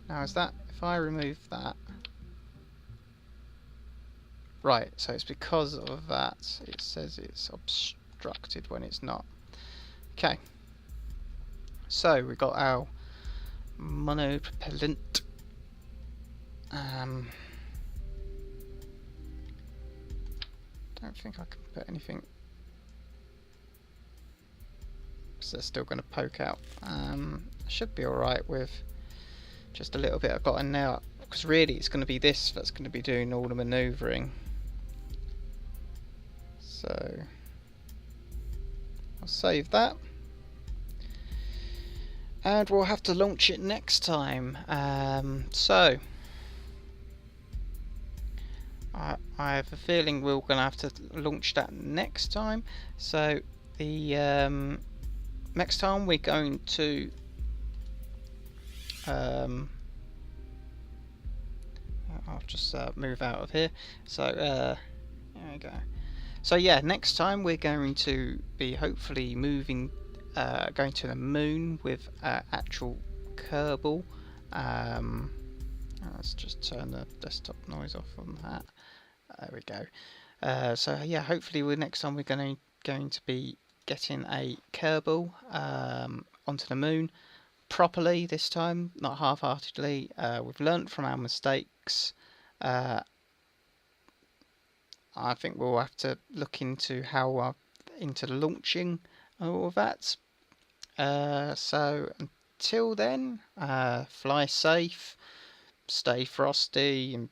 Now is that, if I remove that, right, so it's because of that it says it's obstructed when it's not. Okay, so we got our monopropellant. Don't think I can put anything, because they're still going to poke out. Should be alright with just a little bit I've got in there, because really it's going to be this that's going to be doing all the manoeuvring. So I'll save that, and we'll have to launch it next time. So I have a feeling we're going to have to launch that next time. So the next time we're going to I'll just move out of here. So there we go. So yeah, next time we're going to be hopefully moving, going to the moon with actual Kerbal. Let's just turn the desktop noise off on that. There we go. So yeah, hopefully next time we're going to be getting a Kerbal onto the moon properly this time, not half-heartedly. We've learnt from our mistakes. I think we'll have to look into how into launching and all of that. So until then, fly safe, stay frosty, and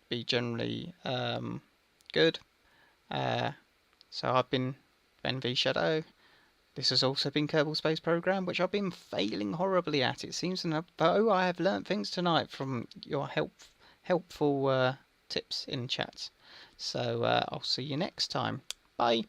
be generally good. So I've been Ben V Shadow. This has also been Kerbal Space Program, which I've been failing horribly at. It seems, though I have learnt things tonight from your helpful tips in chat. So I'll see you next time. Bye.